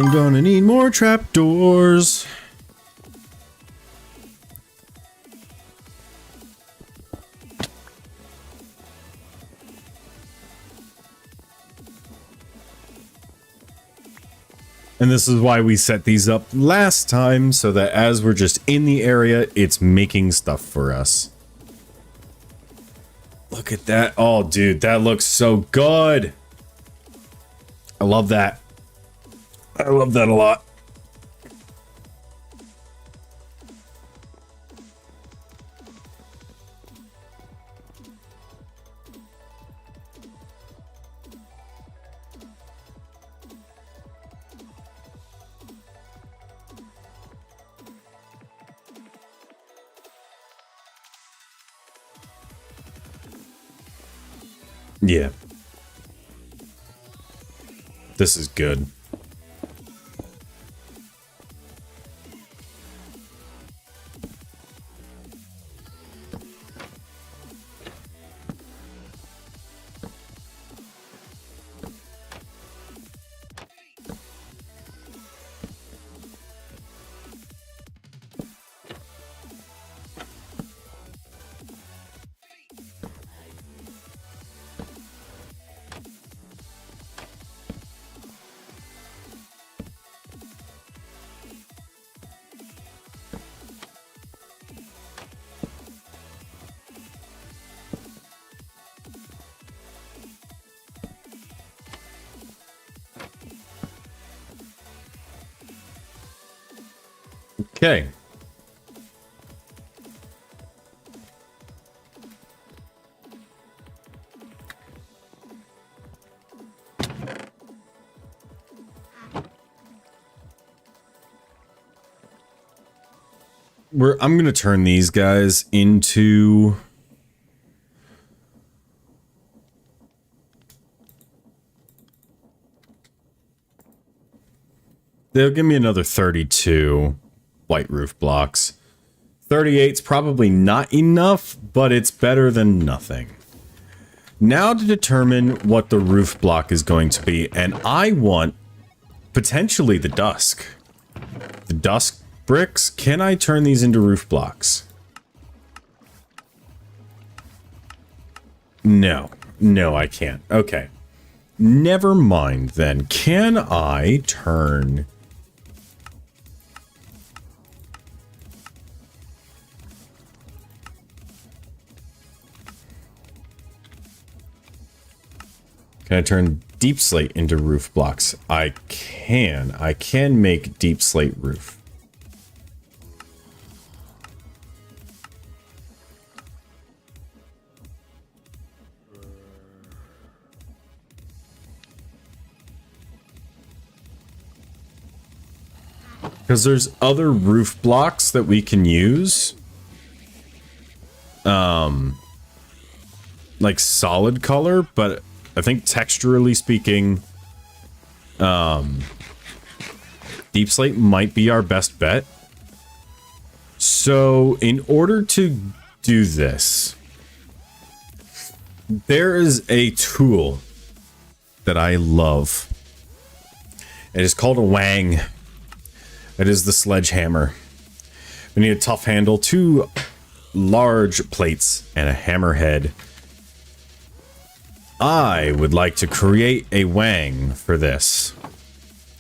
I'm gonna need more trapdoors. And this is why we set these up last time, so that as we're just in the area, it's making stuff for us. Look at that. Oh, dude, that looks so good. I love that. I love that a lot. Yeah. This is good. Okay. I'm going to turn these guys into... They'll give me another 32 white roof blocks. 38's probably not enough, but it's better than nothing. Now to determine what the roof block is going to be, and I want potentially the dusk. The dusk bricks, can I turn these into roof blocks? No, I can't. Okay. Never mind then. Can I turn... Can I turn deep slate into roof blocks? I can. I can make deep slate roof. Because there's other roof blocks that we can use. Like solid color, but I think texturally speaking, deep slate might be our best bet. So in order to do this, there is a tool that I love. It is called a wang. It is the sledgehammer. We need a tough handle, 2 large plates, and a hammerhead. I would like to create a wang for this.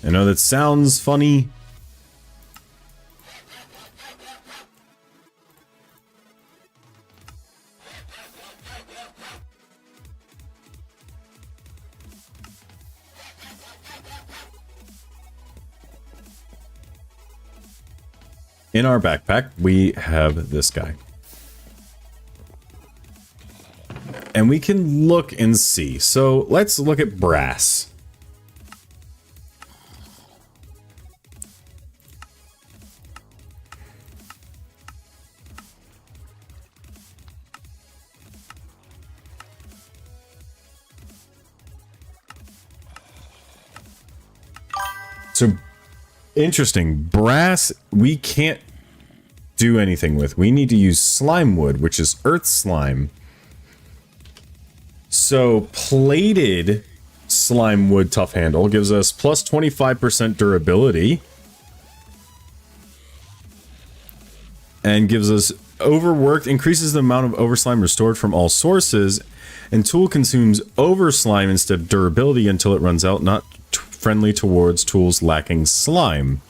I know that sounds funny. In our backpack, we have this guy. And we can look and see. So let's look at brass. So interesting. Brass, we can't do anything with. We need to use slime wood, which is earth slime. So plated slime wood tough handle. Gives us plus 25% durability. And gives us overworked, increases the amount of over slime restored from all sources. And tool consumes over slime instead of durability until it runs out, not friendly towards tools lacking slime.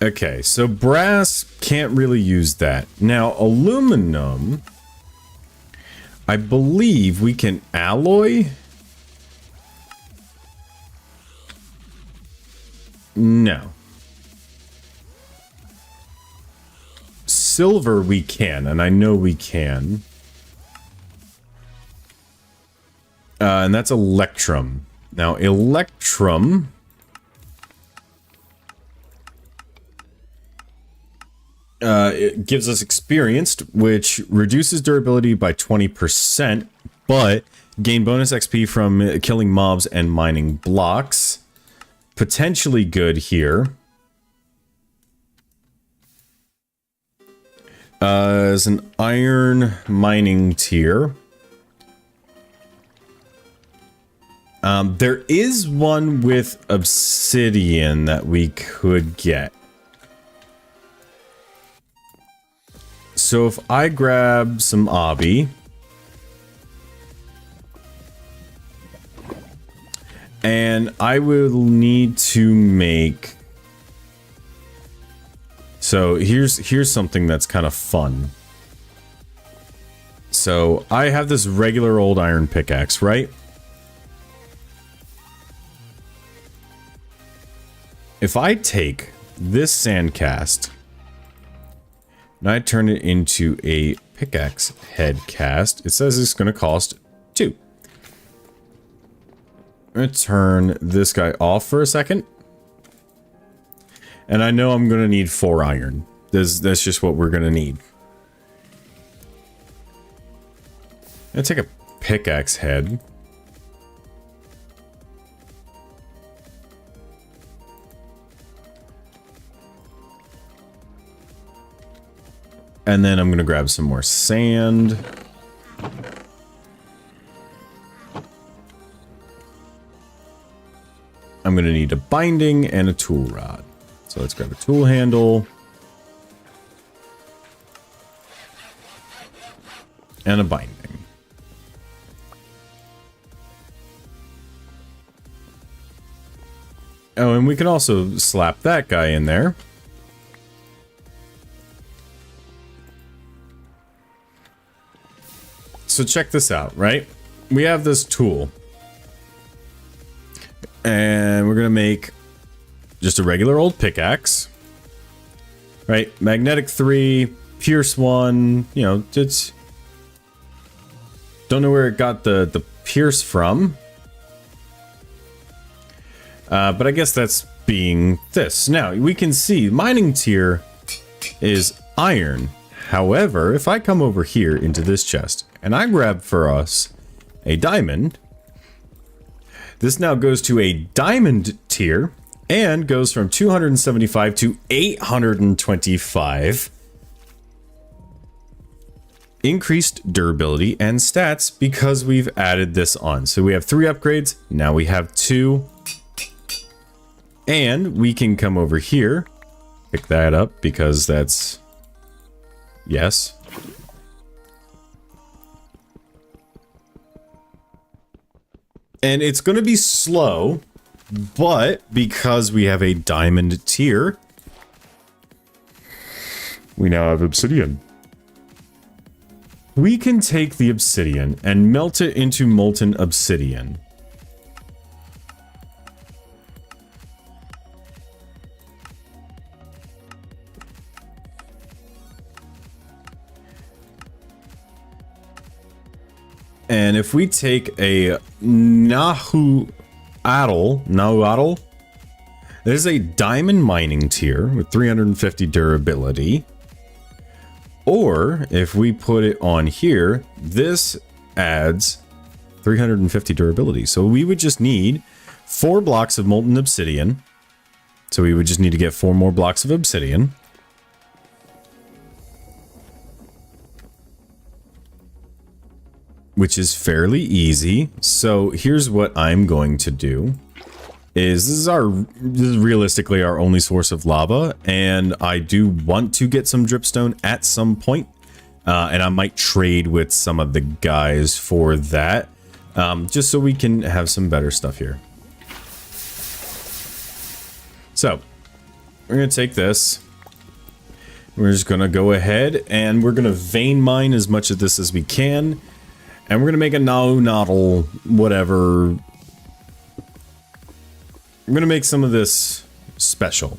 Okay, so brass can't really use that. Now, aluminum, I believe we can alloy. No. Silver we can, and I know we can. And that's electrum. Now, electrum... it gives us experienced, which reduces durability by 20%, but gain bonus XP from killing mobs and mining blocks. Potentially good here. As an iron mining tier. There is one with obsidian that we could get. So if I grab some obby and I will need to make, so here's something that's kind of fun. So I have this regular old iron pickaxe, right? If I take this sand cast and I turn it into a pickaxe head cast, it says it's going to cost 2. I'm going to turn this guy off for a second. And I know I'm going to need 4 iron. That's just what we're going to need. I'm going to take a pickaxe head. And then I'm going to grab some more sand. I'm going to need a binding and a tool rod. So let's grab a tool handle. And a binding. Oh, and we can also slap that guy in there. So check this out, right? We have this tool. And we're going to make just a regular old pickaxe. Right? Magnetic 3, Pierce 1, you know, it's... Don't know where it got the Pierce from. But I guess that's being this. Now, we can see mining tier is iron. However, if I come over here into this chest and I grab for us a diamond, this now goes to a diamond tier and goes from 275 to 825. Increased durability and stats because we've added this on. So we have 3 upgrades. Now we have 2. And we can come over here, pick that up because that's... Yes. And it's going to be slow, but because we have a diamond tier, we now have obsidian. We can take the obsidian and melt it into molten obsidian. And if we take a Nahuatl, there's a diamond mining tier with 350 durability. Or if we put it on here, this adds 350 durability. So we would just need 4 blocks of molten obsidian. So we would just need to get 4 more blocks of obsidian. which is fairly easy. So here's what I'm going to do. This is realistically our only source of lava, and I do want to get some dripstone at some point, and I might trade with some of the guys for that, just so we can have some better stuff here. So we're gonna take this. We're just gonna go ahead and we're gonna vein mine as much of this as we can, and we're gonna make a no-noddle whatever. I'm gonna make some of this special.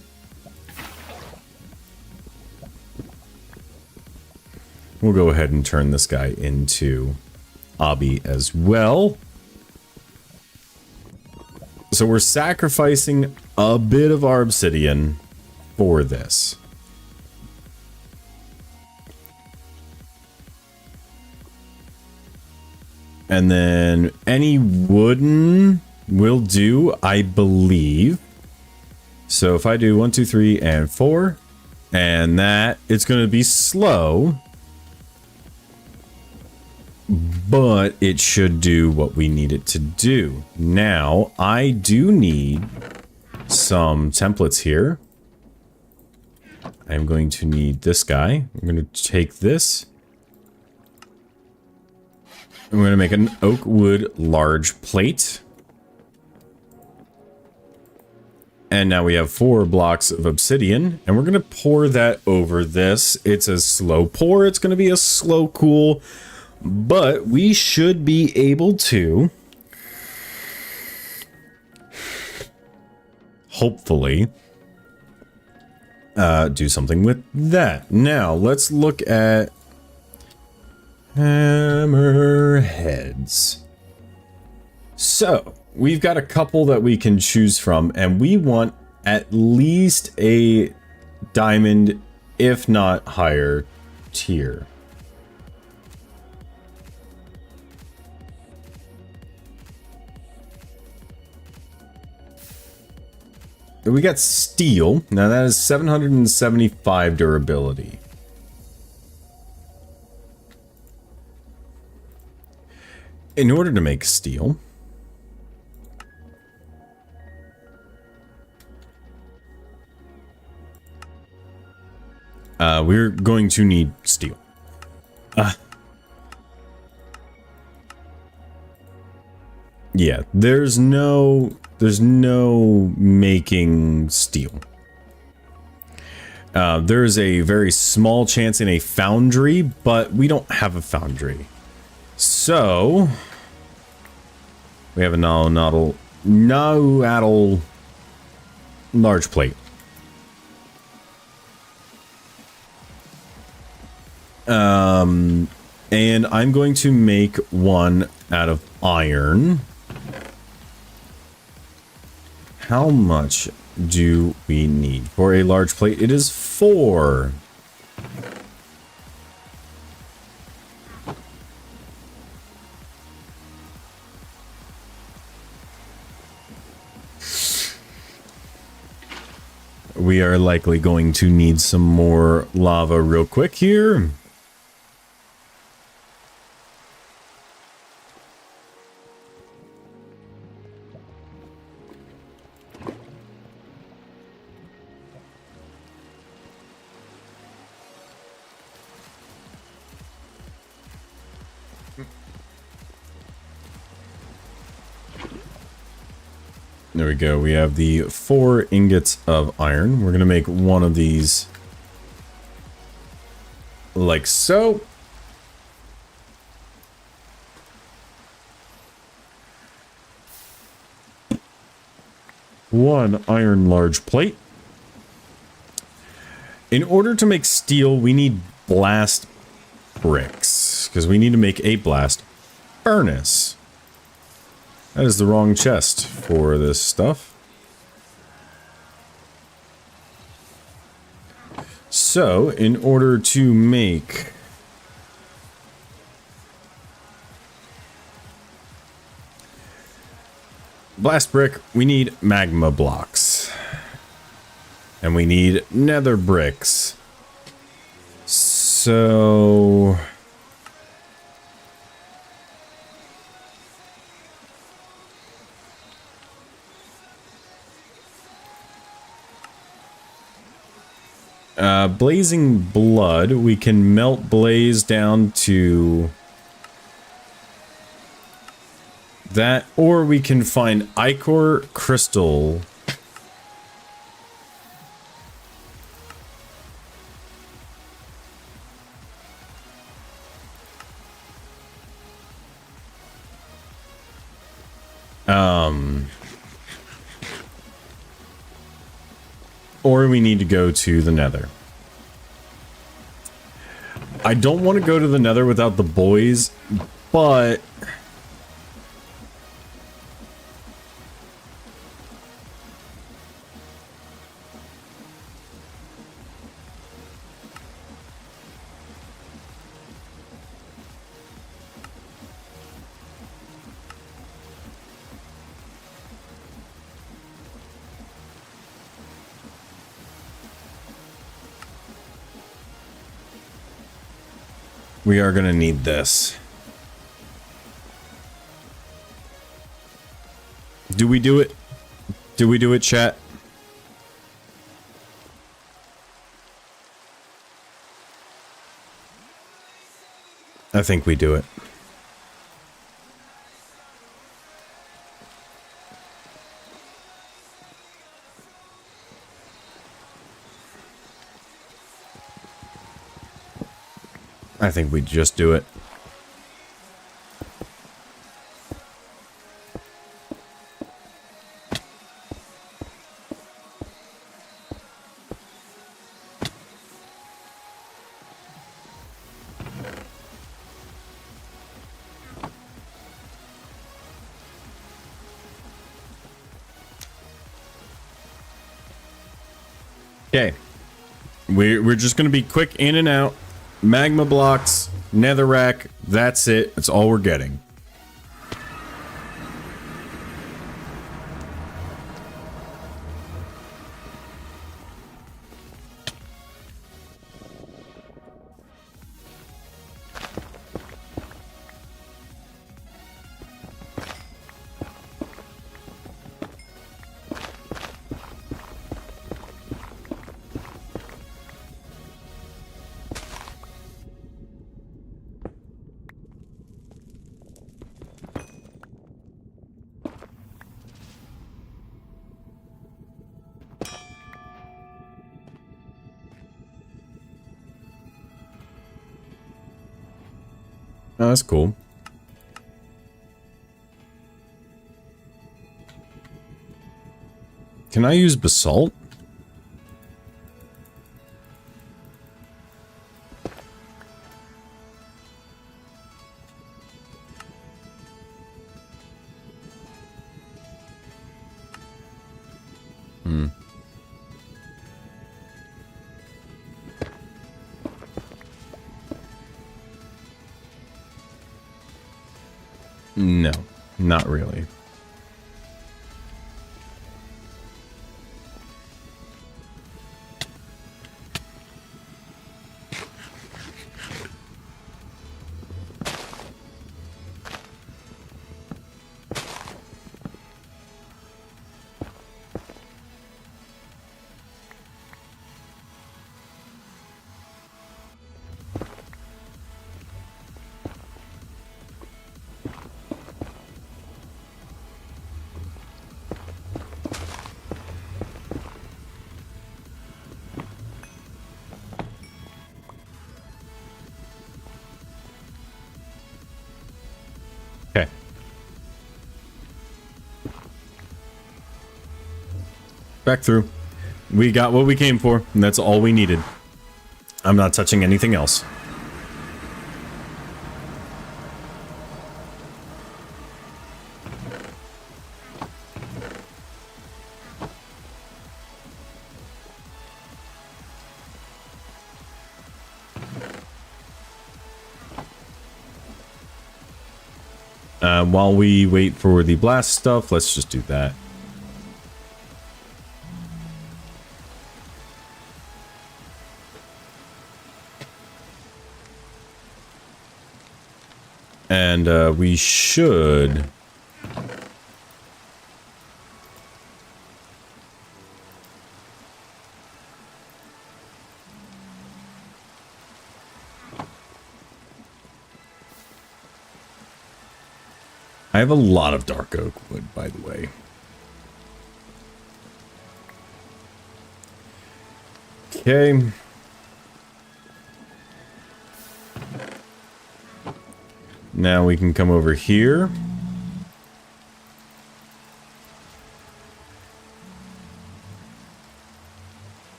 We'll go ahead and turn this guy into obby as well. So we're sacrificing a bit of our obsidian for this. And then any wooden will do, I believe. So if I do 1, 2, 3, and 4, and that, it's going to be slow, but it should do what we need it to do. Now, I do need some templates here. I'm going to need this guy. I'm going to take this. I'm going to make an oak wood large plate. And now we have 4 blocks of obsidian, and we're going to pour that over this. It's a slow pour. It's going to be a slow cool, but we should be able to hopefully do something with that. Now let's look at hammerheads. So we've got a couple that we can choose from, and we want at least a diamond, if not higher tier. We got steel. Now that is 775 durability. In order to make steel, we're going to need steel. Yeah, there's no making steel. There's a very small chance in a foundry, but we don't have a foundry. So we have a no-addle large plate. And I'm going to make one out of iron. How much do we need for a large plate? It is 4. We are likely going to need some more lava real quick here. There we go. We have the 4 ingots of iron. We're going to make one of these like so. One iron large plate. In order to make steel, we need blast bricks, because we need to make a blast furnace. That is the wrong chest for this stuff. So, in order to make blast brick, we need magma blocks. And we need nether bricks. So Blazing blood. We can melt blaze down to that, or we can find ichor crystal. Or we need to go to the nether. I don't want to go to the nether without the boys, but we are going to need this. Do we do it? Do we do it, chat? I think we do it. I think we just do it. Okay. We're just going to be quick in and out. Magma blocks, netherrack, that's it. That's all we're getting. Oh, that's cool. Can I use basalt? No, not really. Okay. Back through. We got what we came for, and that's all we needed. I'm not touching anything else. While we wait for the blast stuff, let's just do that. And we should... I have a lot of dark oak wood, by the way. Okay. Now we can come over here.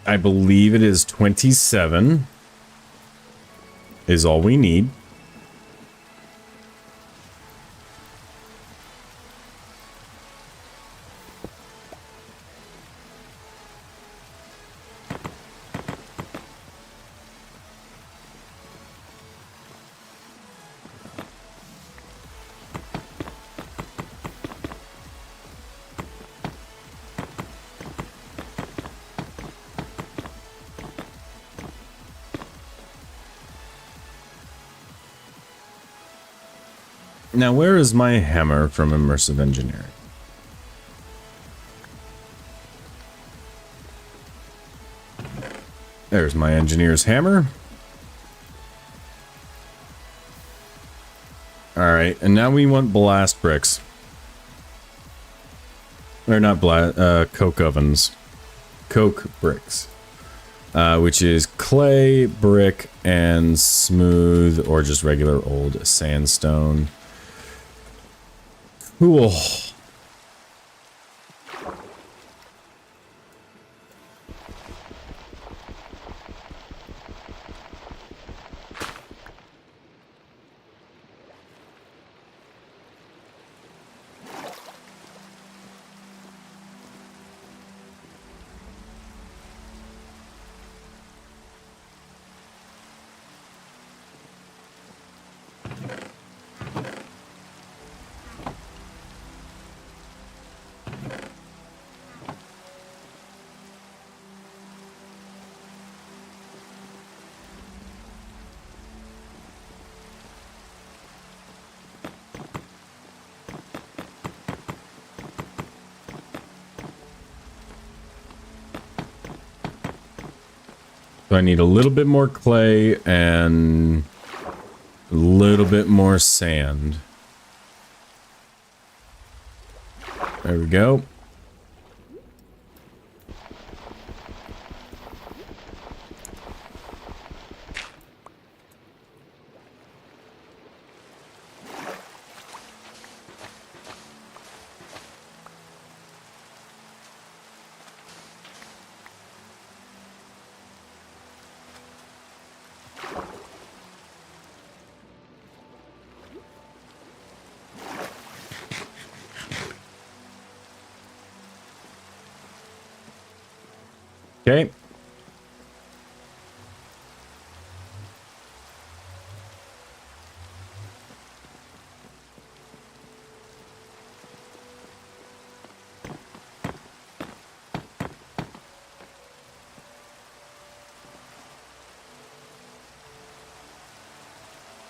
I believe it is 27 is all we need. Now, where is my hammer from Immersive Engineering? There's my engineer's hammer. Alright, and now we want blast bricks. Or not blast, coke ovens. Coke bricks. Which is clay, brick, and smooth, or just regular old sandstone. Cool. So I need a little bit more clay and a little bit more sand. There we go. Okay.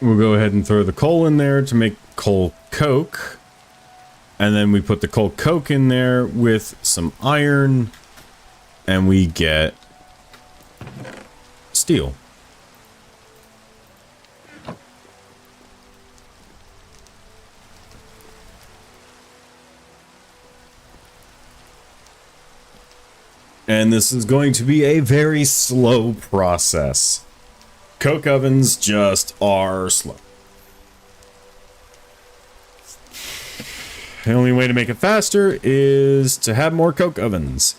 We'll go ahead and throw the coal in there to make coal coke. And then we put the coal coke in there with some iron. And we get steel. And this is going to be a very slow process. Coke ovens just are slow. The only way to make it faster is to have more coke ovens.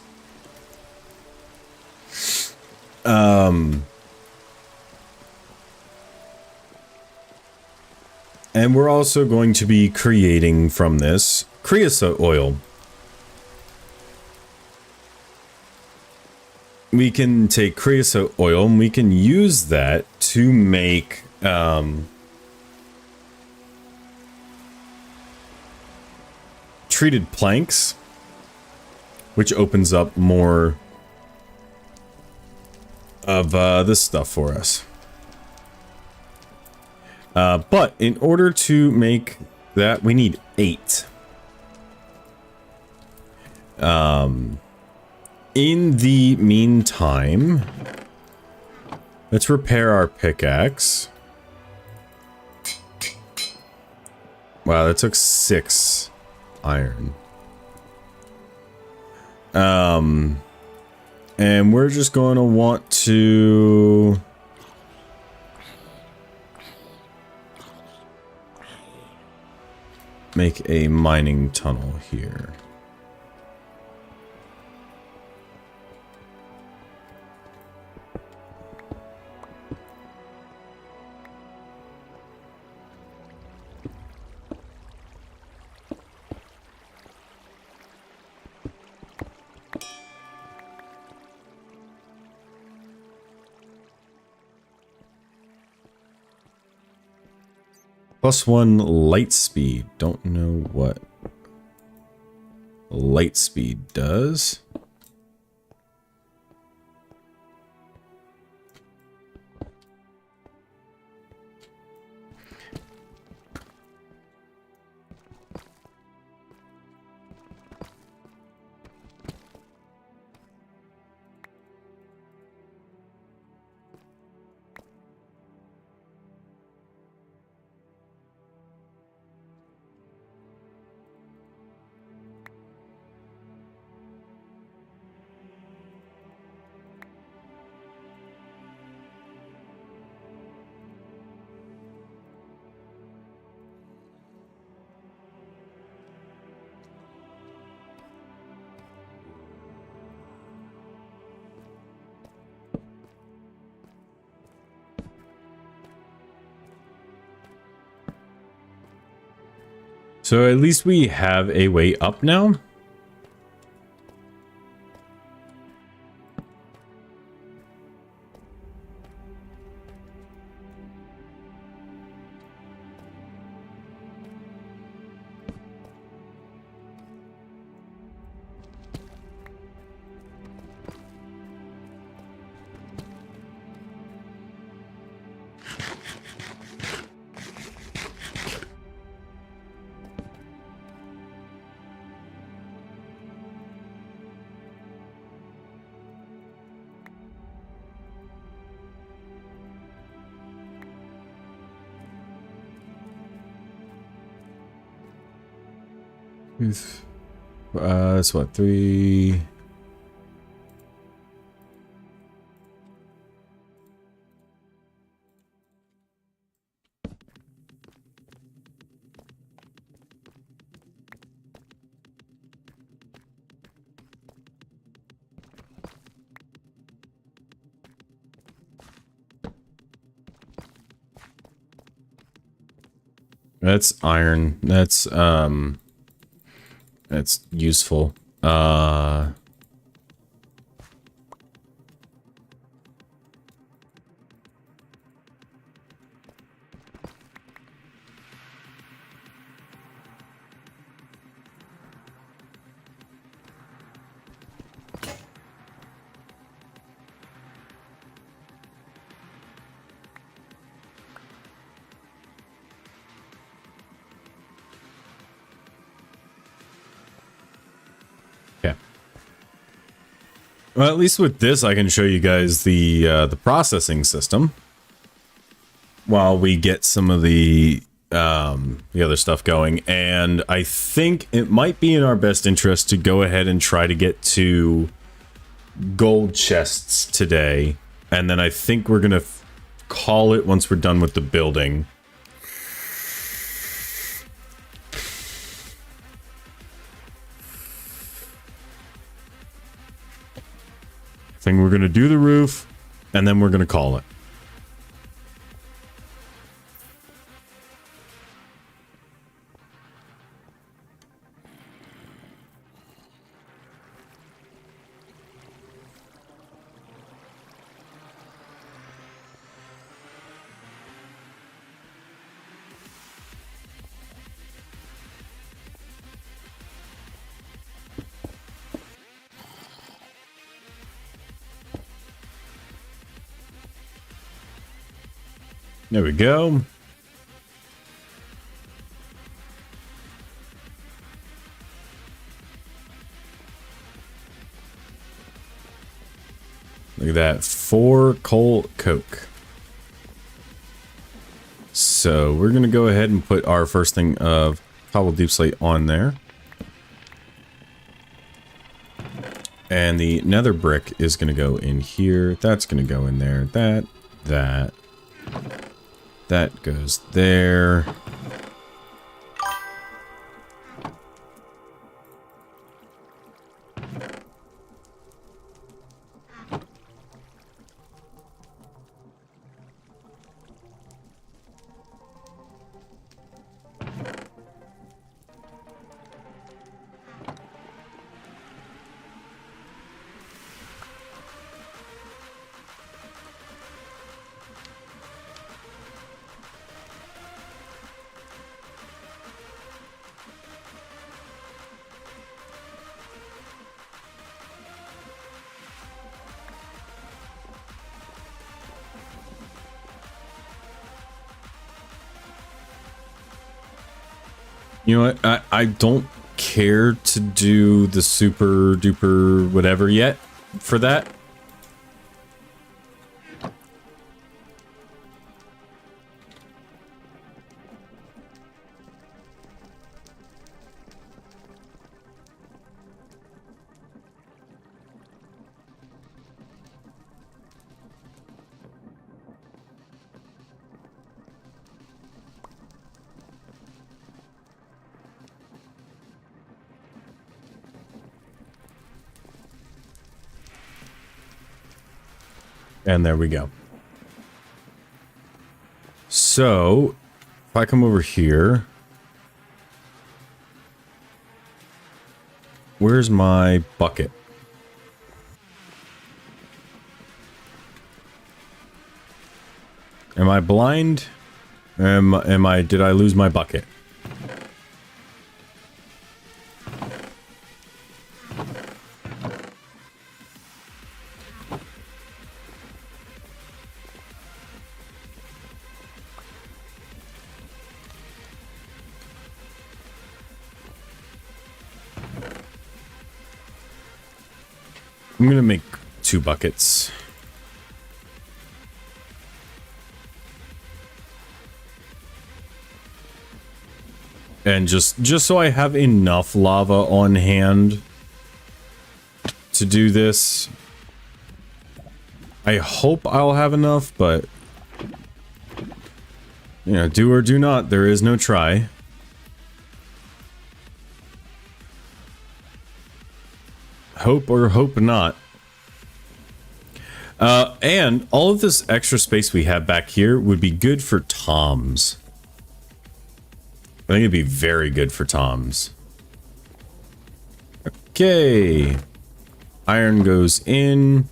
And we're also going to be creating from this creosote oil. We can take creosote oil and we can use that to make treated planks, which opens up more of this stuff for us. But in order to make that, we need 8. In the meantime, let's repair our pickaxe. Wow, that took 6 iron. And we're just going to want to make a mining tunnel here. +1 light speed. Don't know what light speed does. So at least we have a way up now. That's what, 3. That's iron. That's useful. Well, at least with this, I can show you guys the processing system while we get some of the other stuff going. And I think it might be in our best interest to go ahead and try to get to gold chests today. And then I think we're gonna call it once we're done with the building. I think we're going to do the roof, and then we're going to call it. There we go. Look at that. 4 coal coke. So we're going to go ahead and put our first thing of cobble deep slate on there. And the nether brick is going to go in here. That's going to go in there. That goes there. You know what? I don't care to do the super duper whatever yet for that. And there we go. So, if I come over here, where's my bucket? Am I blind? Did I lose my bucket? I'm gonna make 2 buckets. And just so I have enough lava on hand to do this. I hope I'll have enough, but you know, do or do not, there is no try. Hope or hope not. And all of this extra space we have back here would be good for toms. I think it'd be very good for toms. Okay. Iron goes in.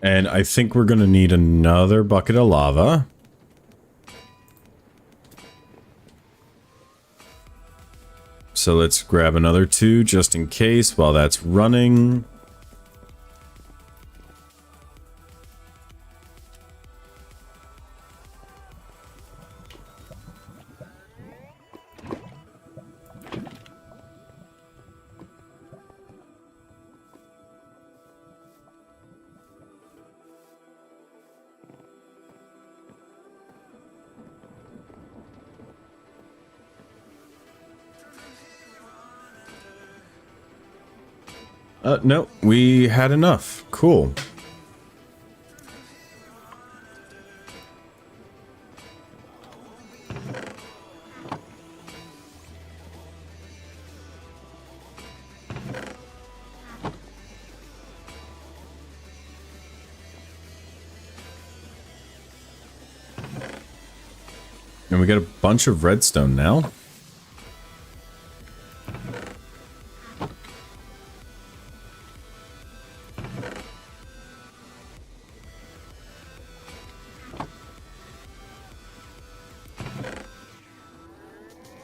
And I think we're going to need another bucket of lava. So let's grab another 2 just in case while that's running. No, we had enough. Cool. And we got a bunch of redstone now.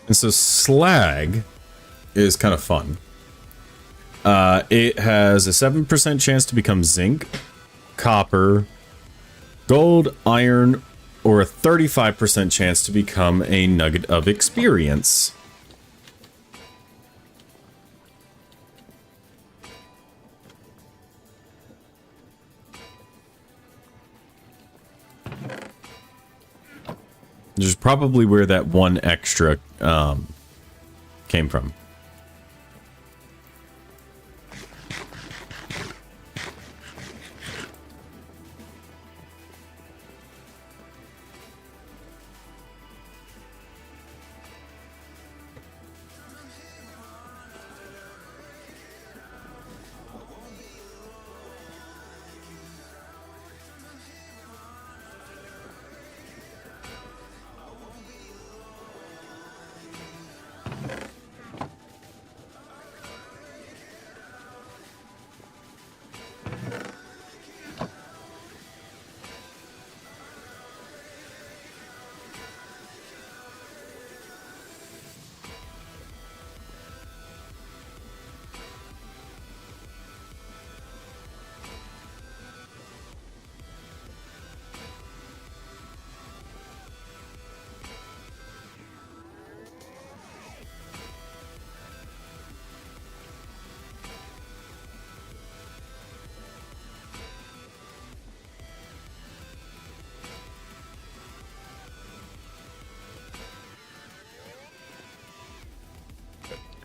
And so slag is kind of fun. It has a 7% chance to become zinc, copper, gold, iron, or a 35% chance to become a nugget of experience. Which is probably where that one extra came from.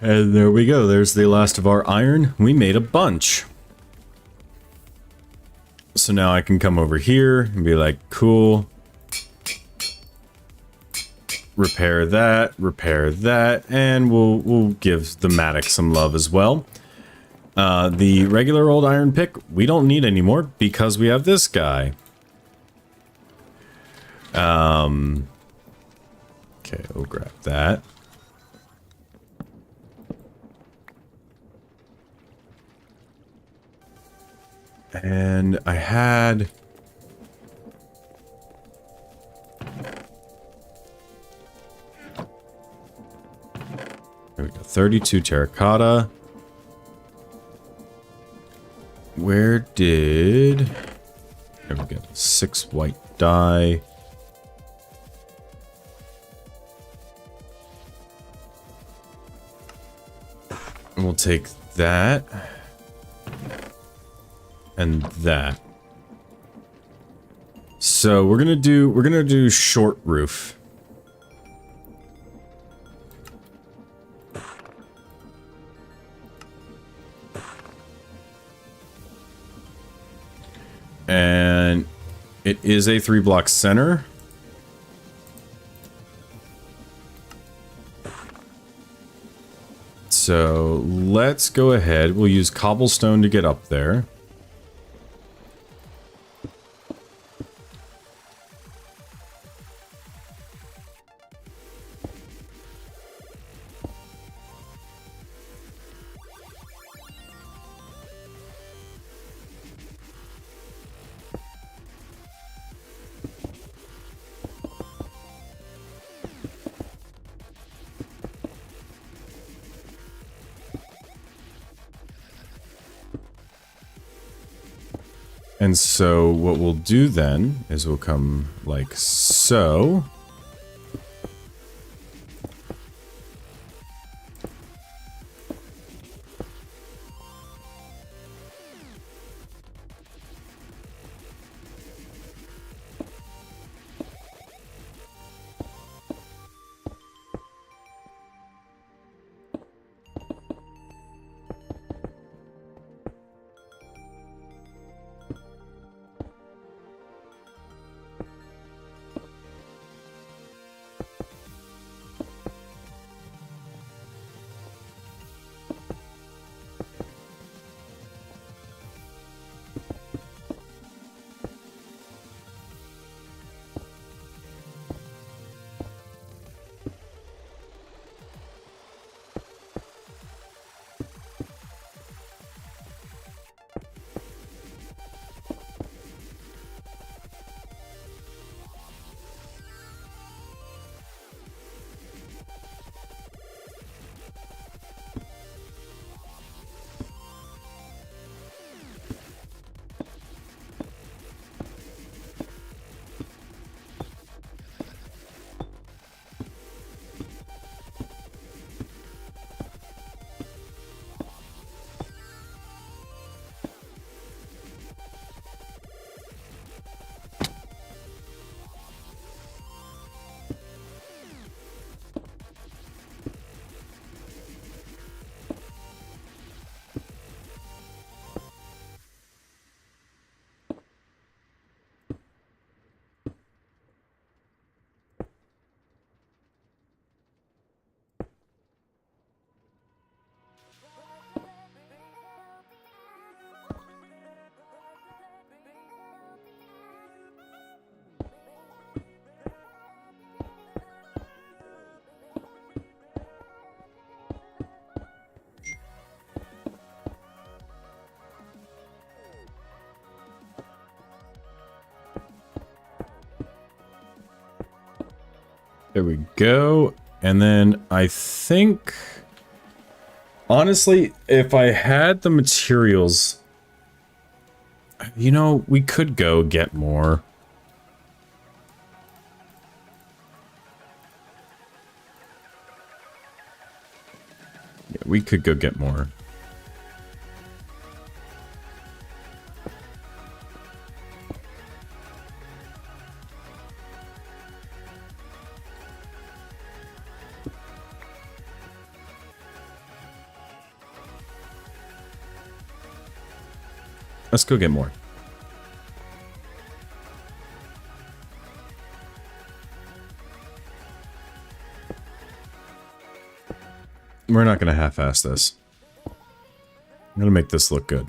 And there we go. There's the last of our iron. We made a bunch. So now I can come over here and be like, cool. Repair that, and we'll give the Matic some love as well. The regular old iron pick, we don't need anymore because we have this guy. Okay, we'll grab that. And I had... There we go, 32 terracotta. Where did... There we go, 6 white dye. And we'll take that. And that. So we're gonna do short roof. And it is a 3-block center. So let's go ahead. We'll use cobblestone to get up there. And so what we'll do then is we'll come like so. There we go. And then I think, honestly, if I had the materials, you know, we could go get more. Yeah, we could go get more. Let's go get more. We're not going to half-ass this. I'm going to make this look good.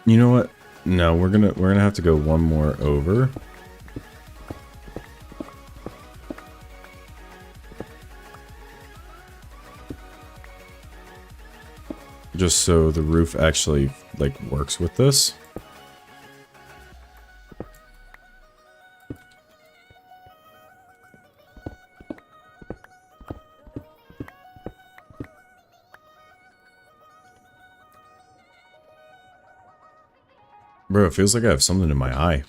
You know what? No, we're gonna have to go one more over. Just so the roof actually, like, works with this. Bro, it feels like I have something in my eye.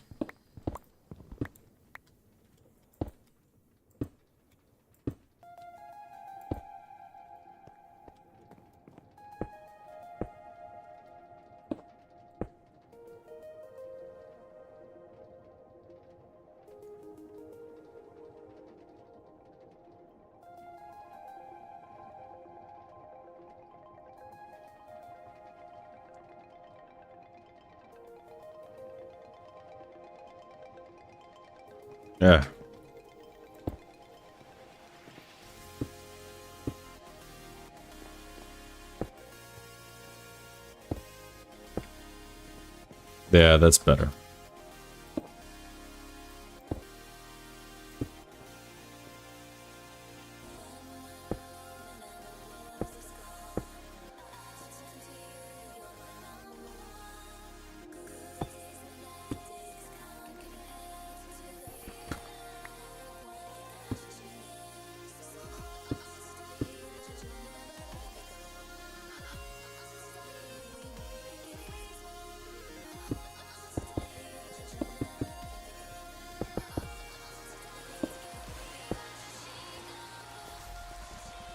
Yeah. Yeah, that's better.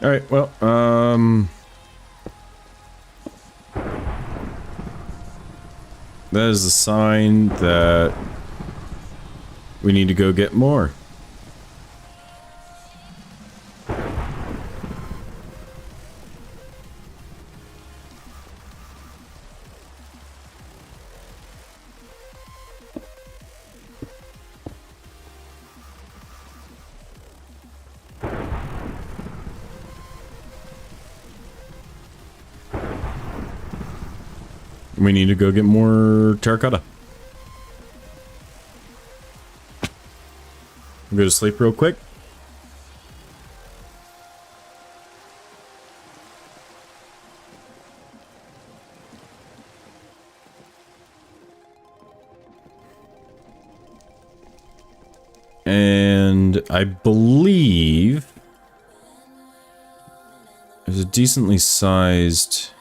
All right, well, that is a sign that we need to go get more. We need to go get more terracotta. Go to sleep real quick. And I believe there's a decently sized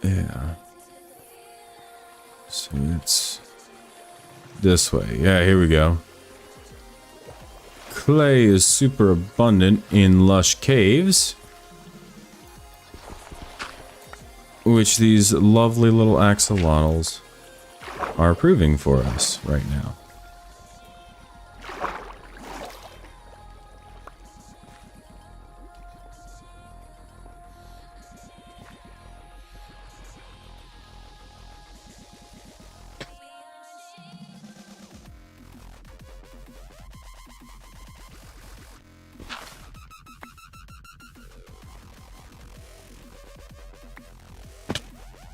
Yeah. So it's this way. Yeah, here we go. Clay is super abundant in lush caves, which these lovely little axolotls are proving for us right now.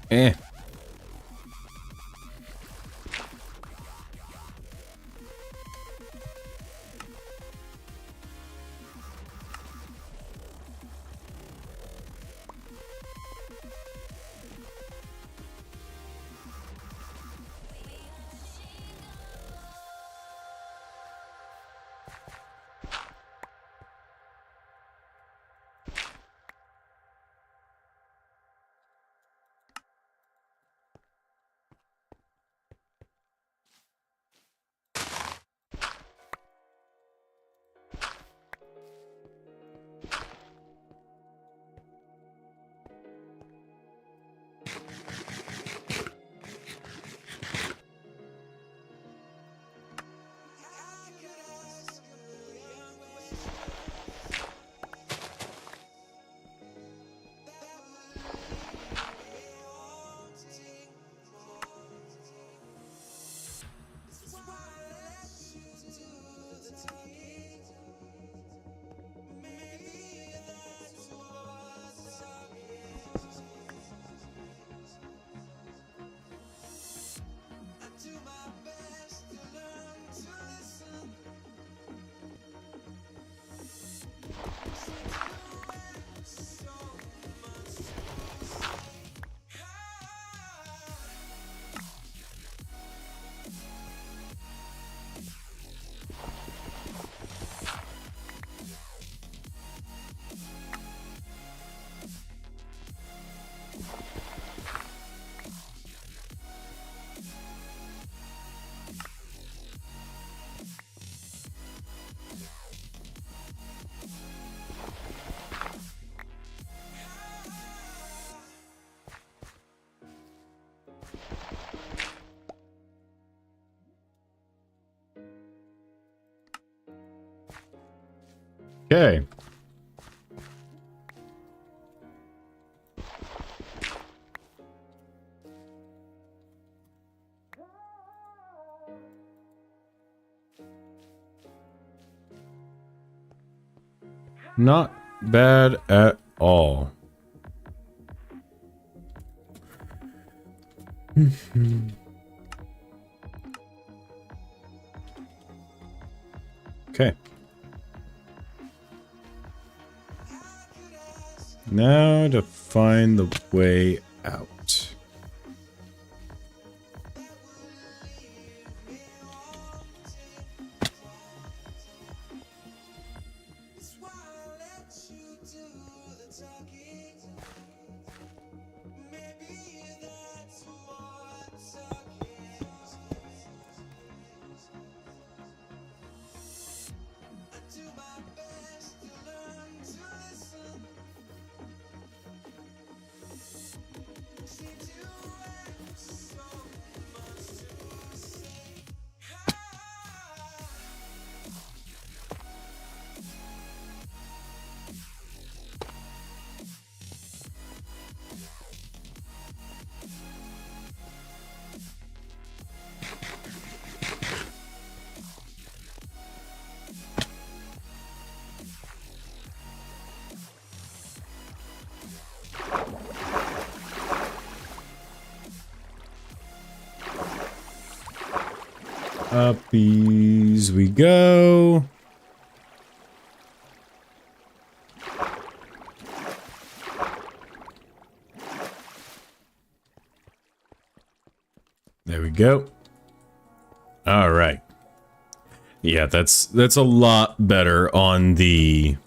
Eh. Okay. Not bad at all. Okay. Now to find the way out. Uppies we go. There we go. All right. Yeah, that's a lot better on the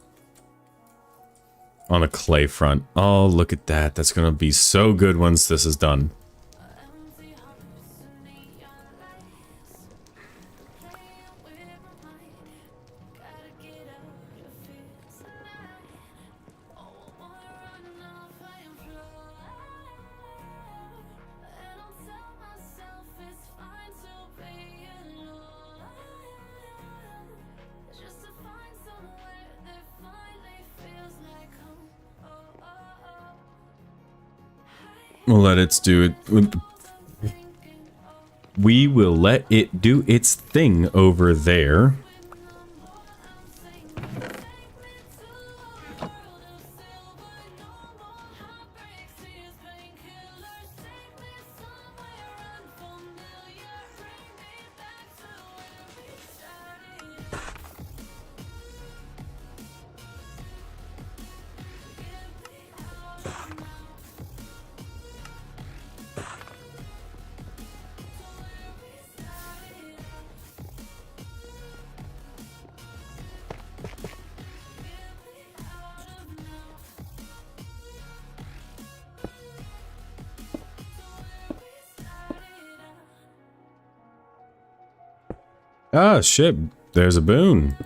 on a clay front. Oh, look at that. That's going to be so good once this is done. We'll let it do it. We will let it do its thing over there. Ah, shit. There's a boon.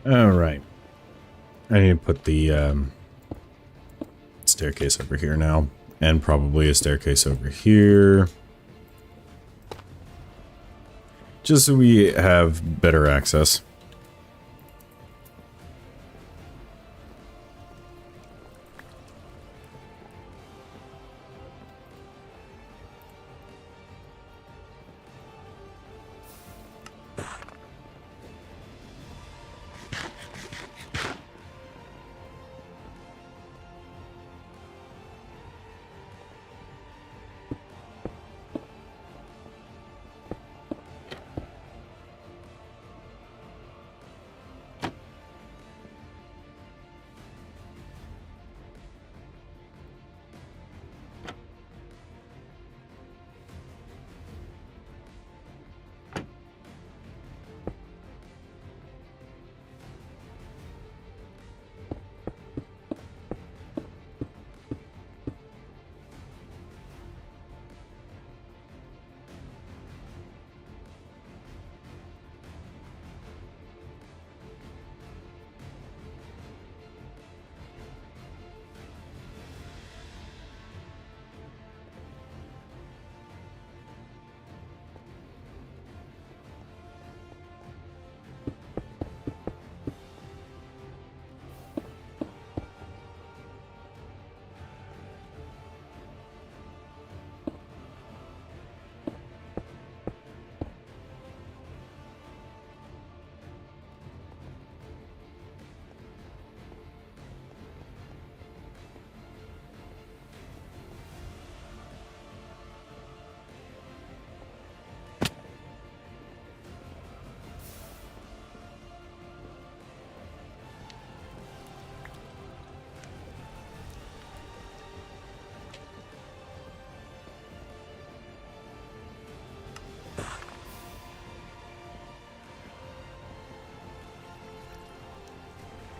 All right. I need to put the staircase over here now, and probably a staircase over here, just so we have better access.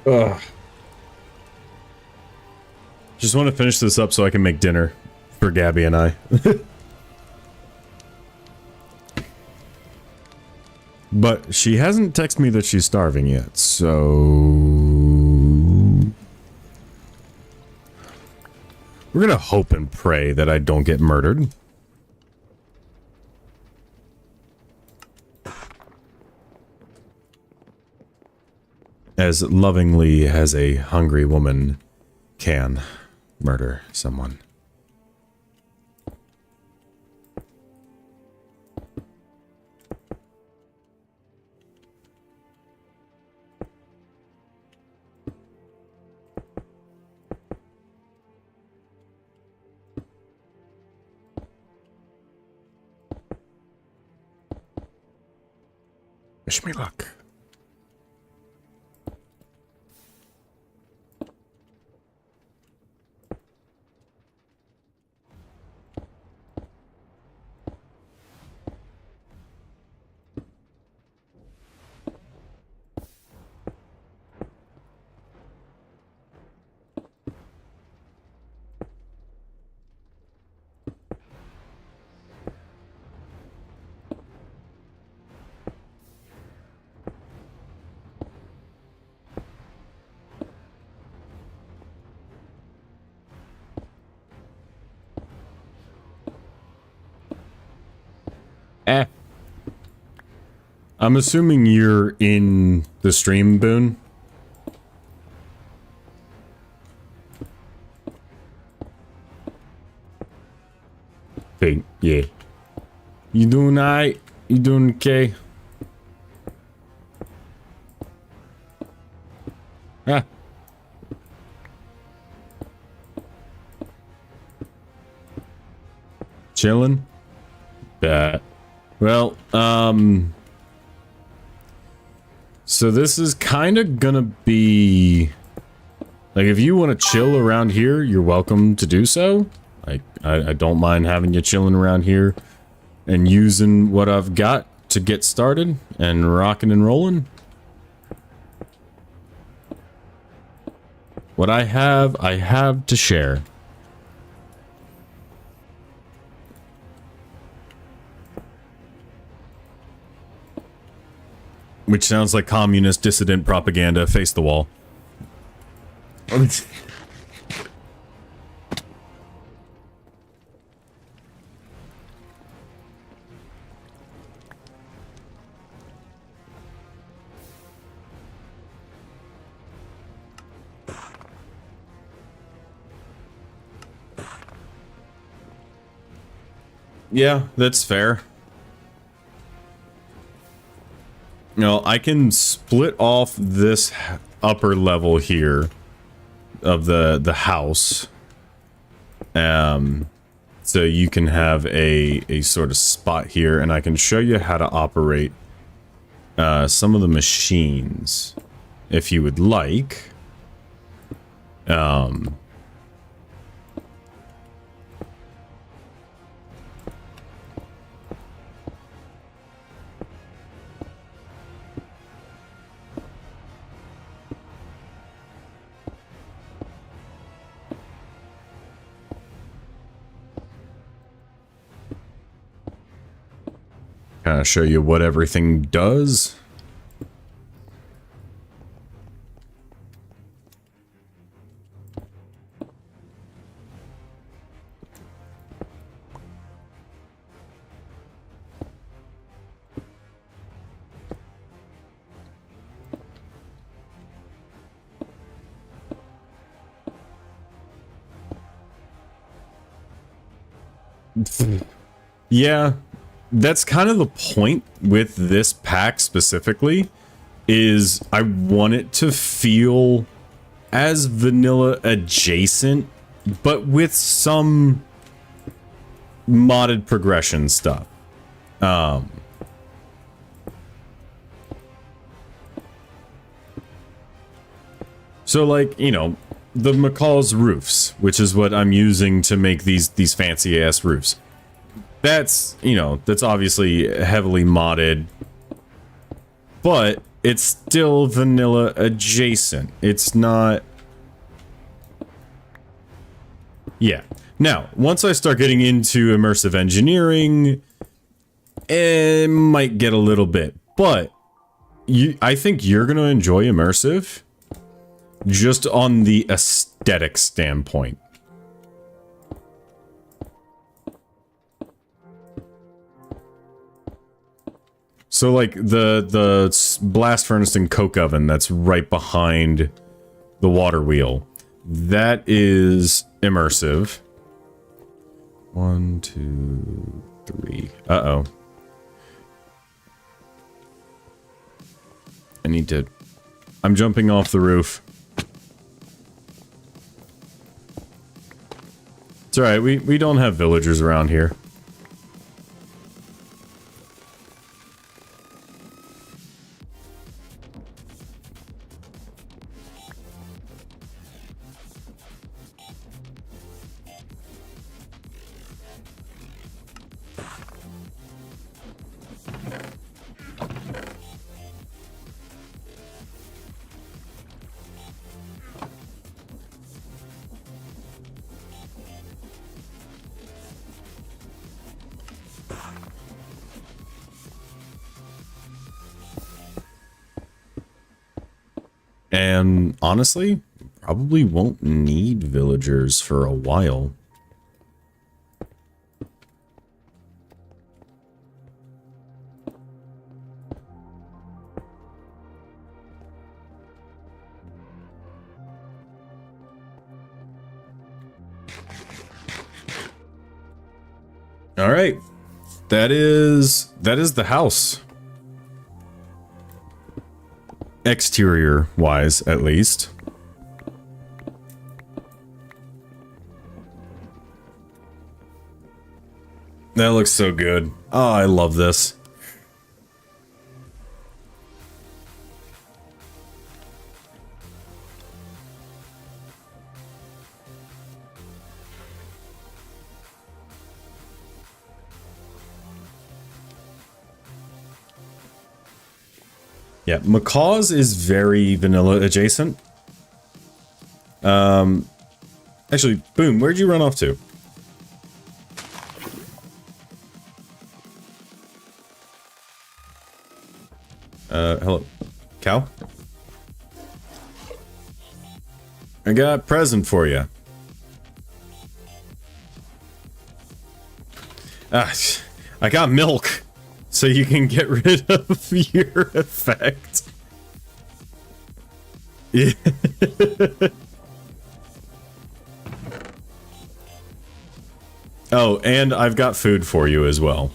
Ugh. Just want to finish this up so I can make dinner for Gabby and I. But she hasn't texted me that she's starving yet, so... We're gonna hope and pray that I don't get murdered. As lovingly as a hungry woman can murder someone. Wish me luck. I'm assuming you're in the stream, Boone. Hey, yeah. You doing alright? You doing okay? Ah. Chilling? Well, so this is kind of gonna be... Like, if you want to chill around here, you're welcome to do so. Like, I don't mind having you chilling around here and using what I've got to get started and rocking and rolling. What I have to share. Which sounds like communist dissident propaganda. Face the wall. Yeah, that's fair. No, I can split off this upper level here of the house. So you can have a sort of spot here, and I can show you how to operate some of the machines if you would like. Kind of show you what everything does. Yeah. That's kind of the point with this pack specifically, is I want it to feel as vanilla adjacent, but with some modded progression stuff. So like, you know, the McCall's roofs, which is what I'm using to make these fancy ass roofs. That's, you know, that's obviously heavily modded, but it's still vanilla adjacent. It's not... Yeah. Now, once I start getting into immersive engineering, it might get a little bit, but I think you're going to enjoy immersive just on the aesthetic standpoint. So like the blast furnace and coke oven that's right behind the water wheel, that is immersive. 1, 2, 3. Uh-oh. I need to... I'm jumping off the roof. It's alright, we don't have villagers around here. And honestly, probably won't need villagers for a while. All right. That is the house. Exterior wise, at least. That looks so good. Oh, I love this. Yeah, Macaw's is very vanilla adjacent. Actually, Boom, where'd you run off to? Hello. Cow? I got a present for you. Ah, I got milk. So you can get rid of your effect. Yeah. Oh, and I've got food for you as well.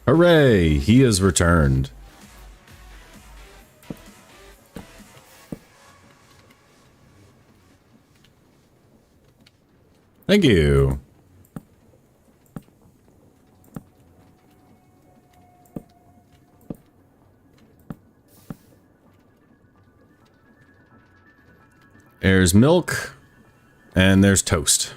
Hooray! He has returned. Thank you. There's milk, and there's toast.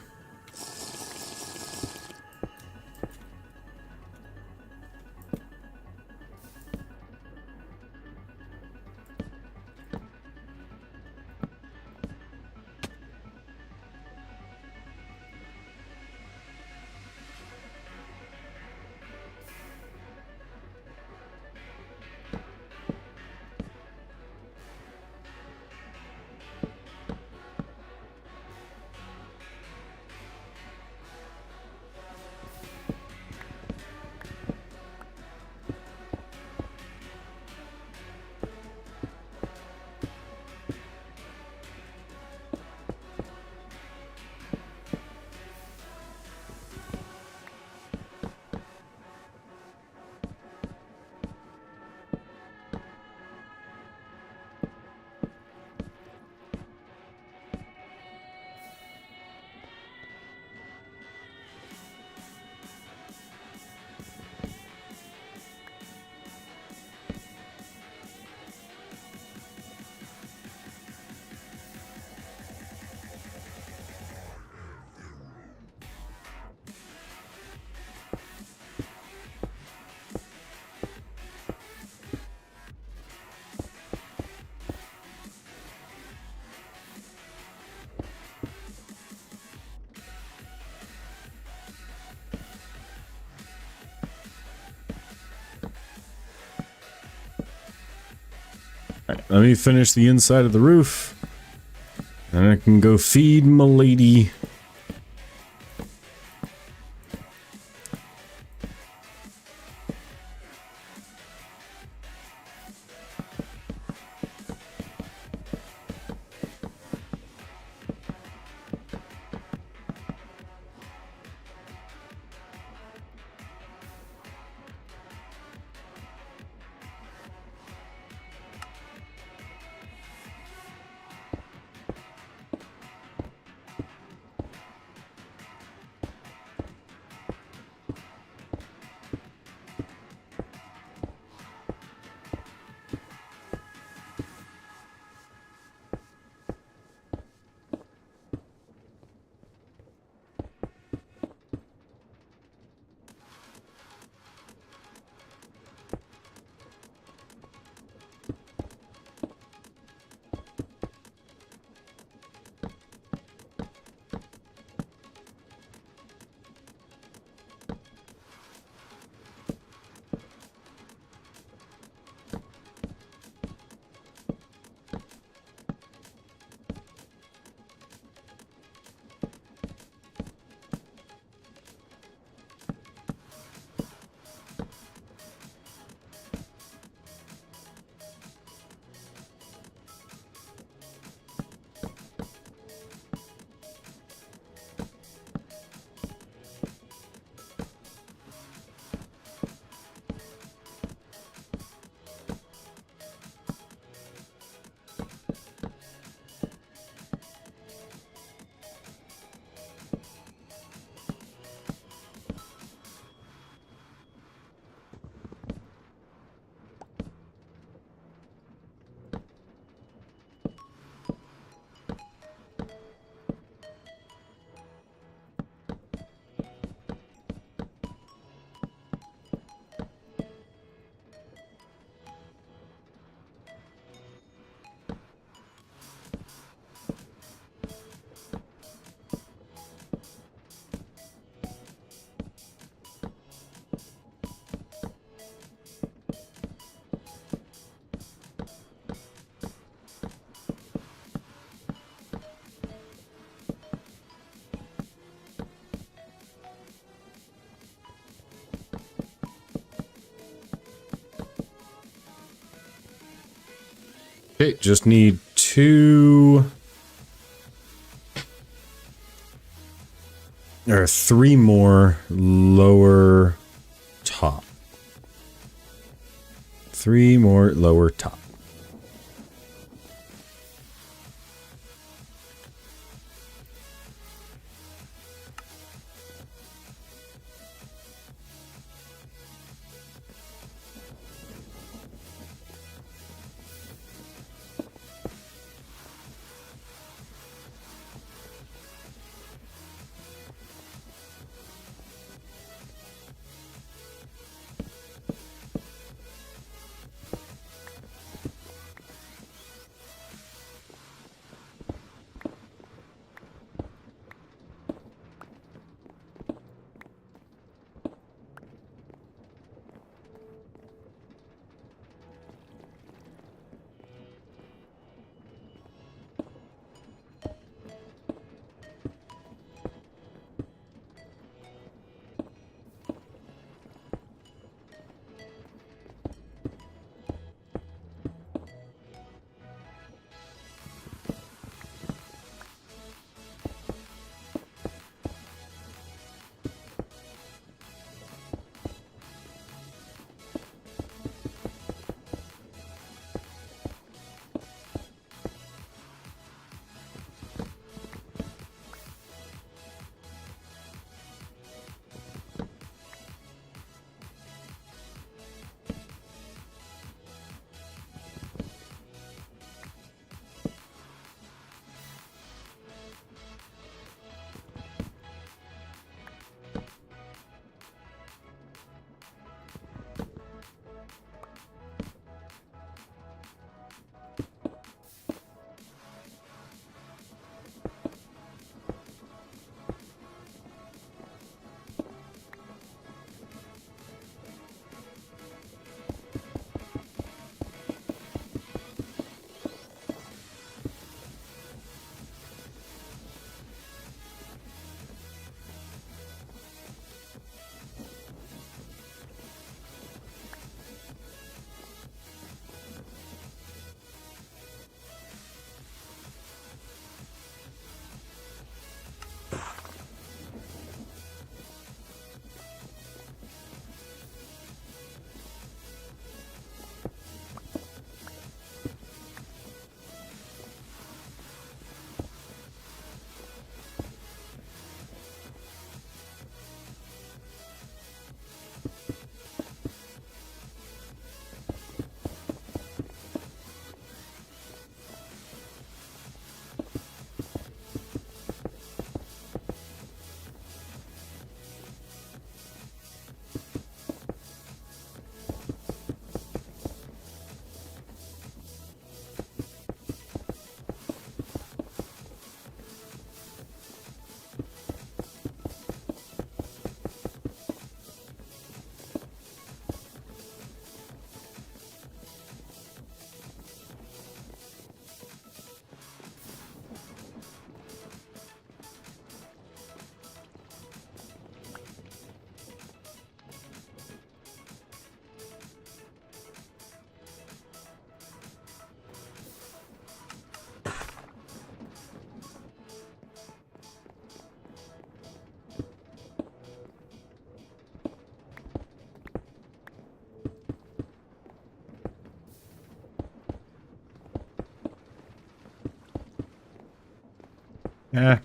Let me finish the inside of the roof, and I can go feed my lady. Okay, just need 2 or 3 more lower top. 3 more lower top. Yeah.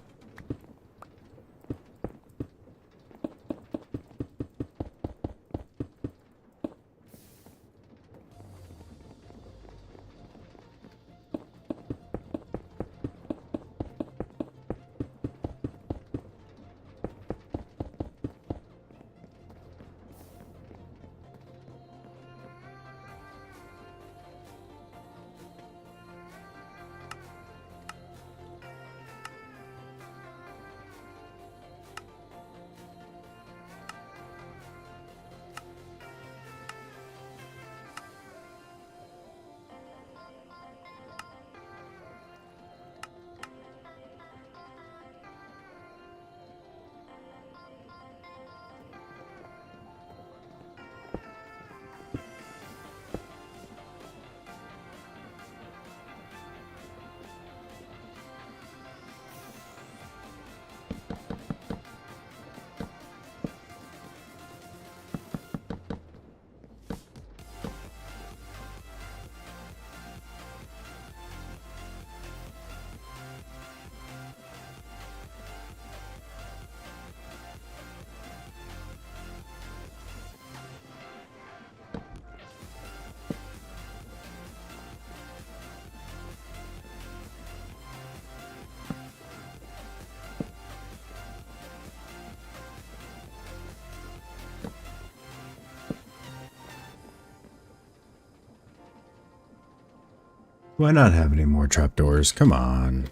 Why not have any more trapdoors? Come on.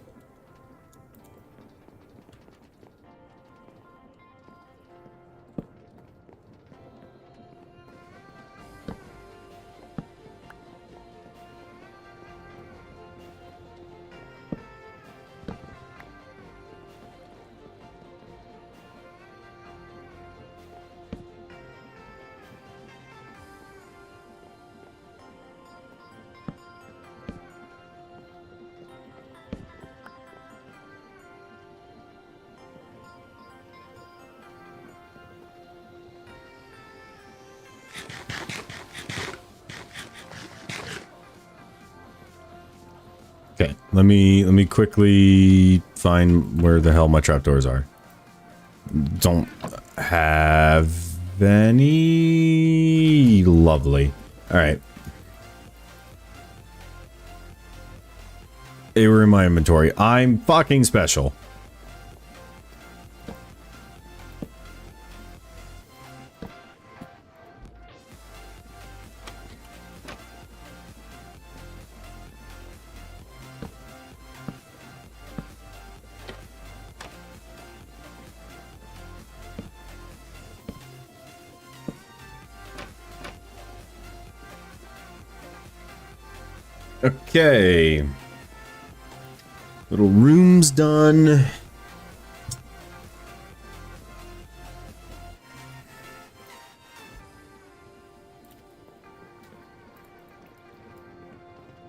Okay, let me quickly find where the hell my trapdoors are. Don't have any. Lovely. All right. They were in my inventory. I'm fucking special. Okay. Little room's done.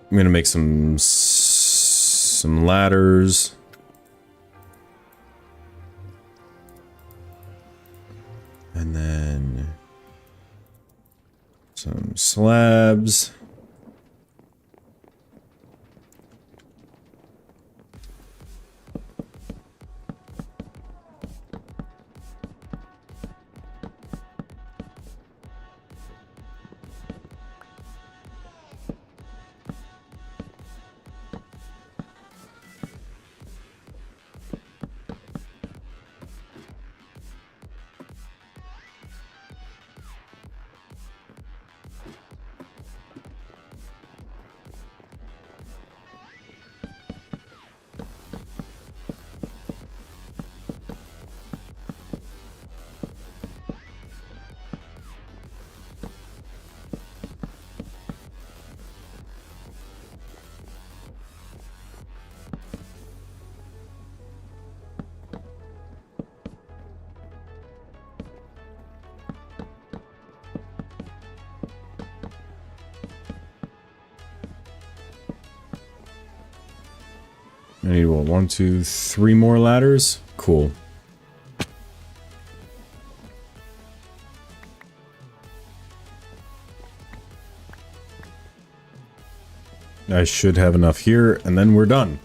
I'm gonna make some ladders. And then some slabs. I need, what, 1, 2, 3 more ladders? Cool. I should have enough here, and then we're done.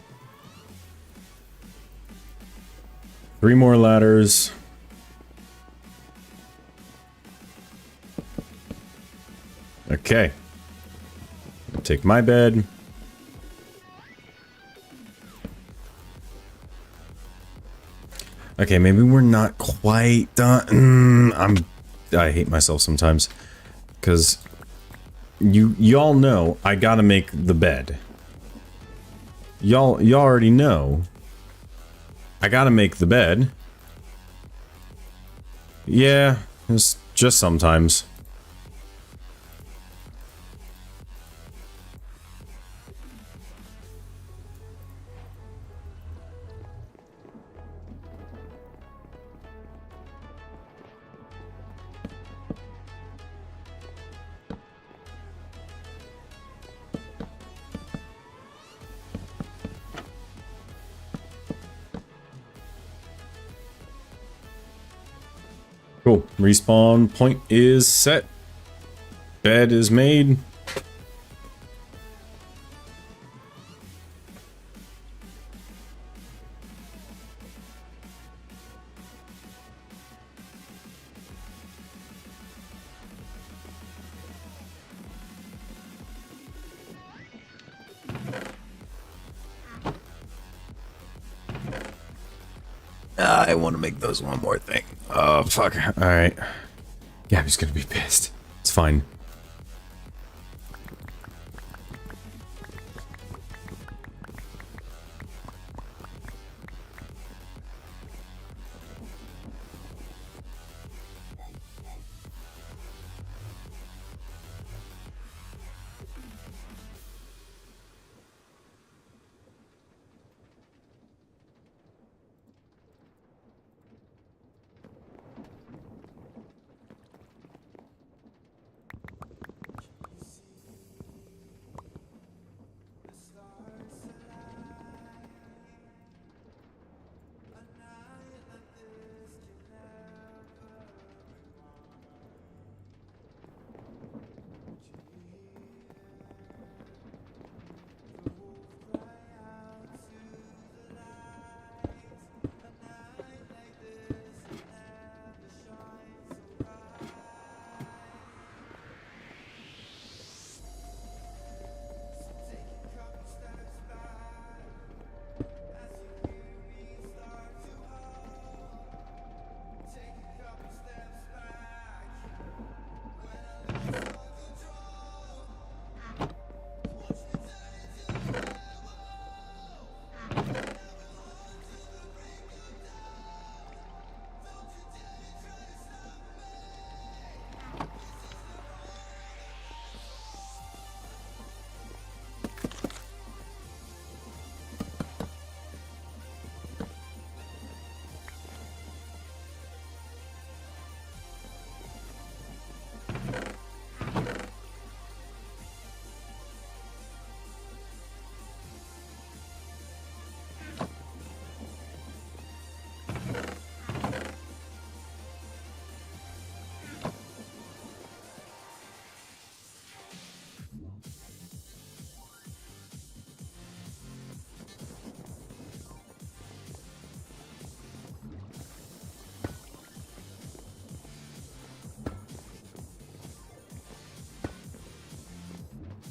3 more ladders. Okay. Take my bed. Okay, maybe we're not quite done. I hate myself sometimes, because y'all know I gotta make the bed. Y'all already know I gotta make the bed. Yeah, it's just sometimes. Cool. Respawn point is set. Bed is made. I want to make those one more thing. Oh, fuck. Alright. Gabby's gonna be pissed. It's fine.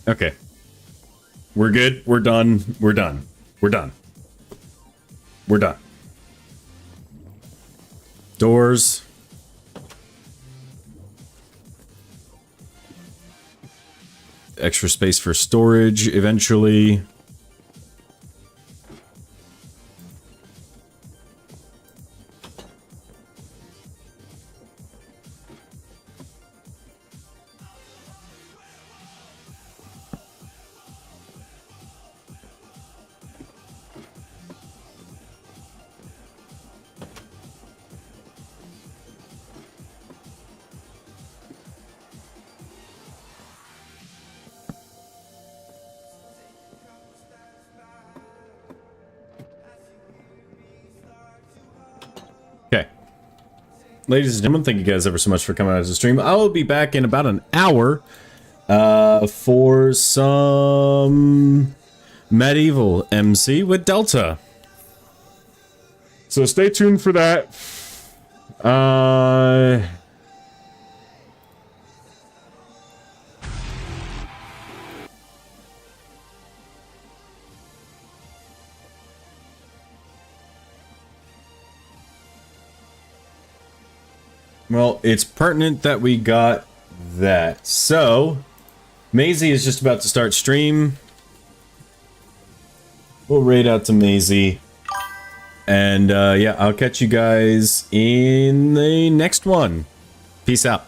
Okay. We're good. We're done. We're done. We're done. We're done. Doors. Extra space for storage eventually. Okay. Ladies and gentlemen, thank you guys ever so much for coming out to the stream. I will be back in about an hour for some medieval MC with Delta. So stay tuned for that. Well, it's pertinent that we got that. So, Maisie is just about to start stream. We'll raid out to Maisie. And, yeah, I'll catch you guys in the next one. Peace out.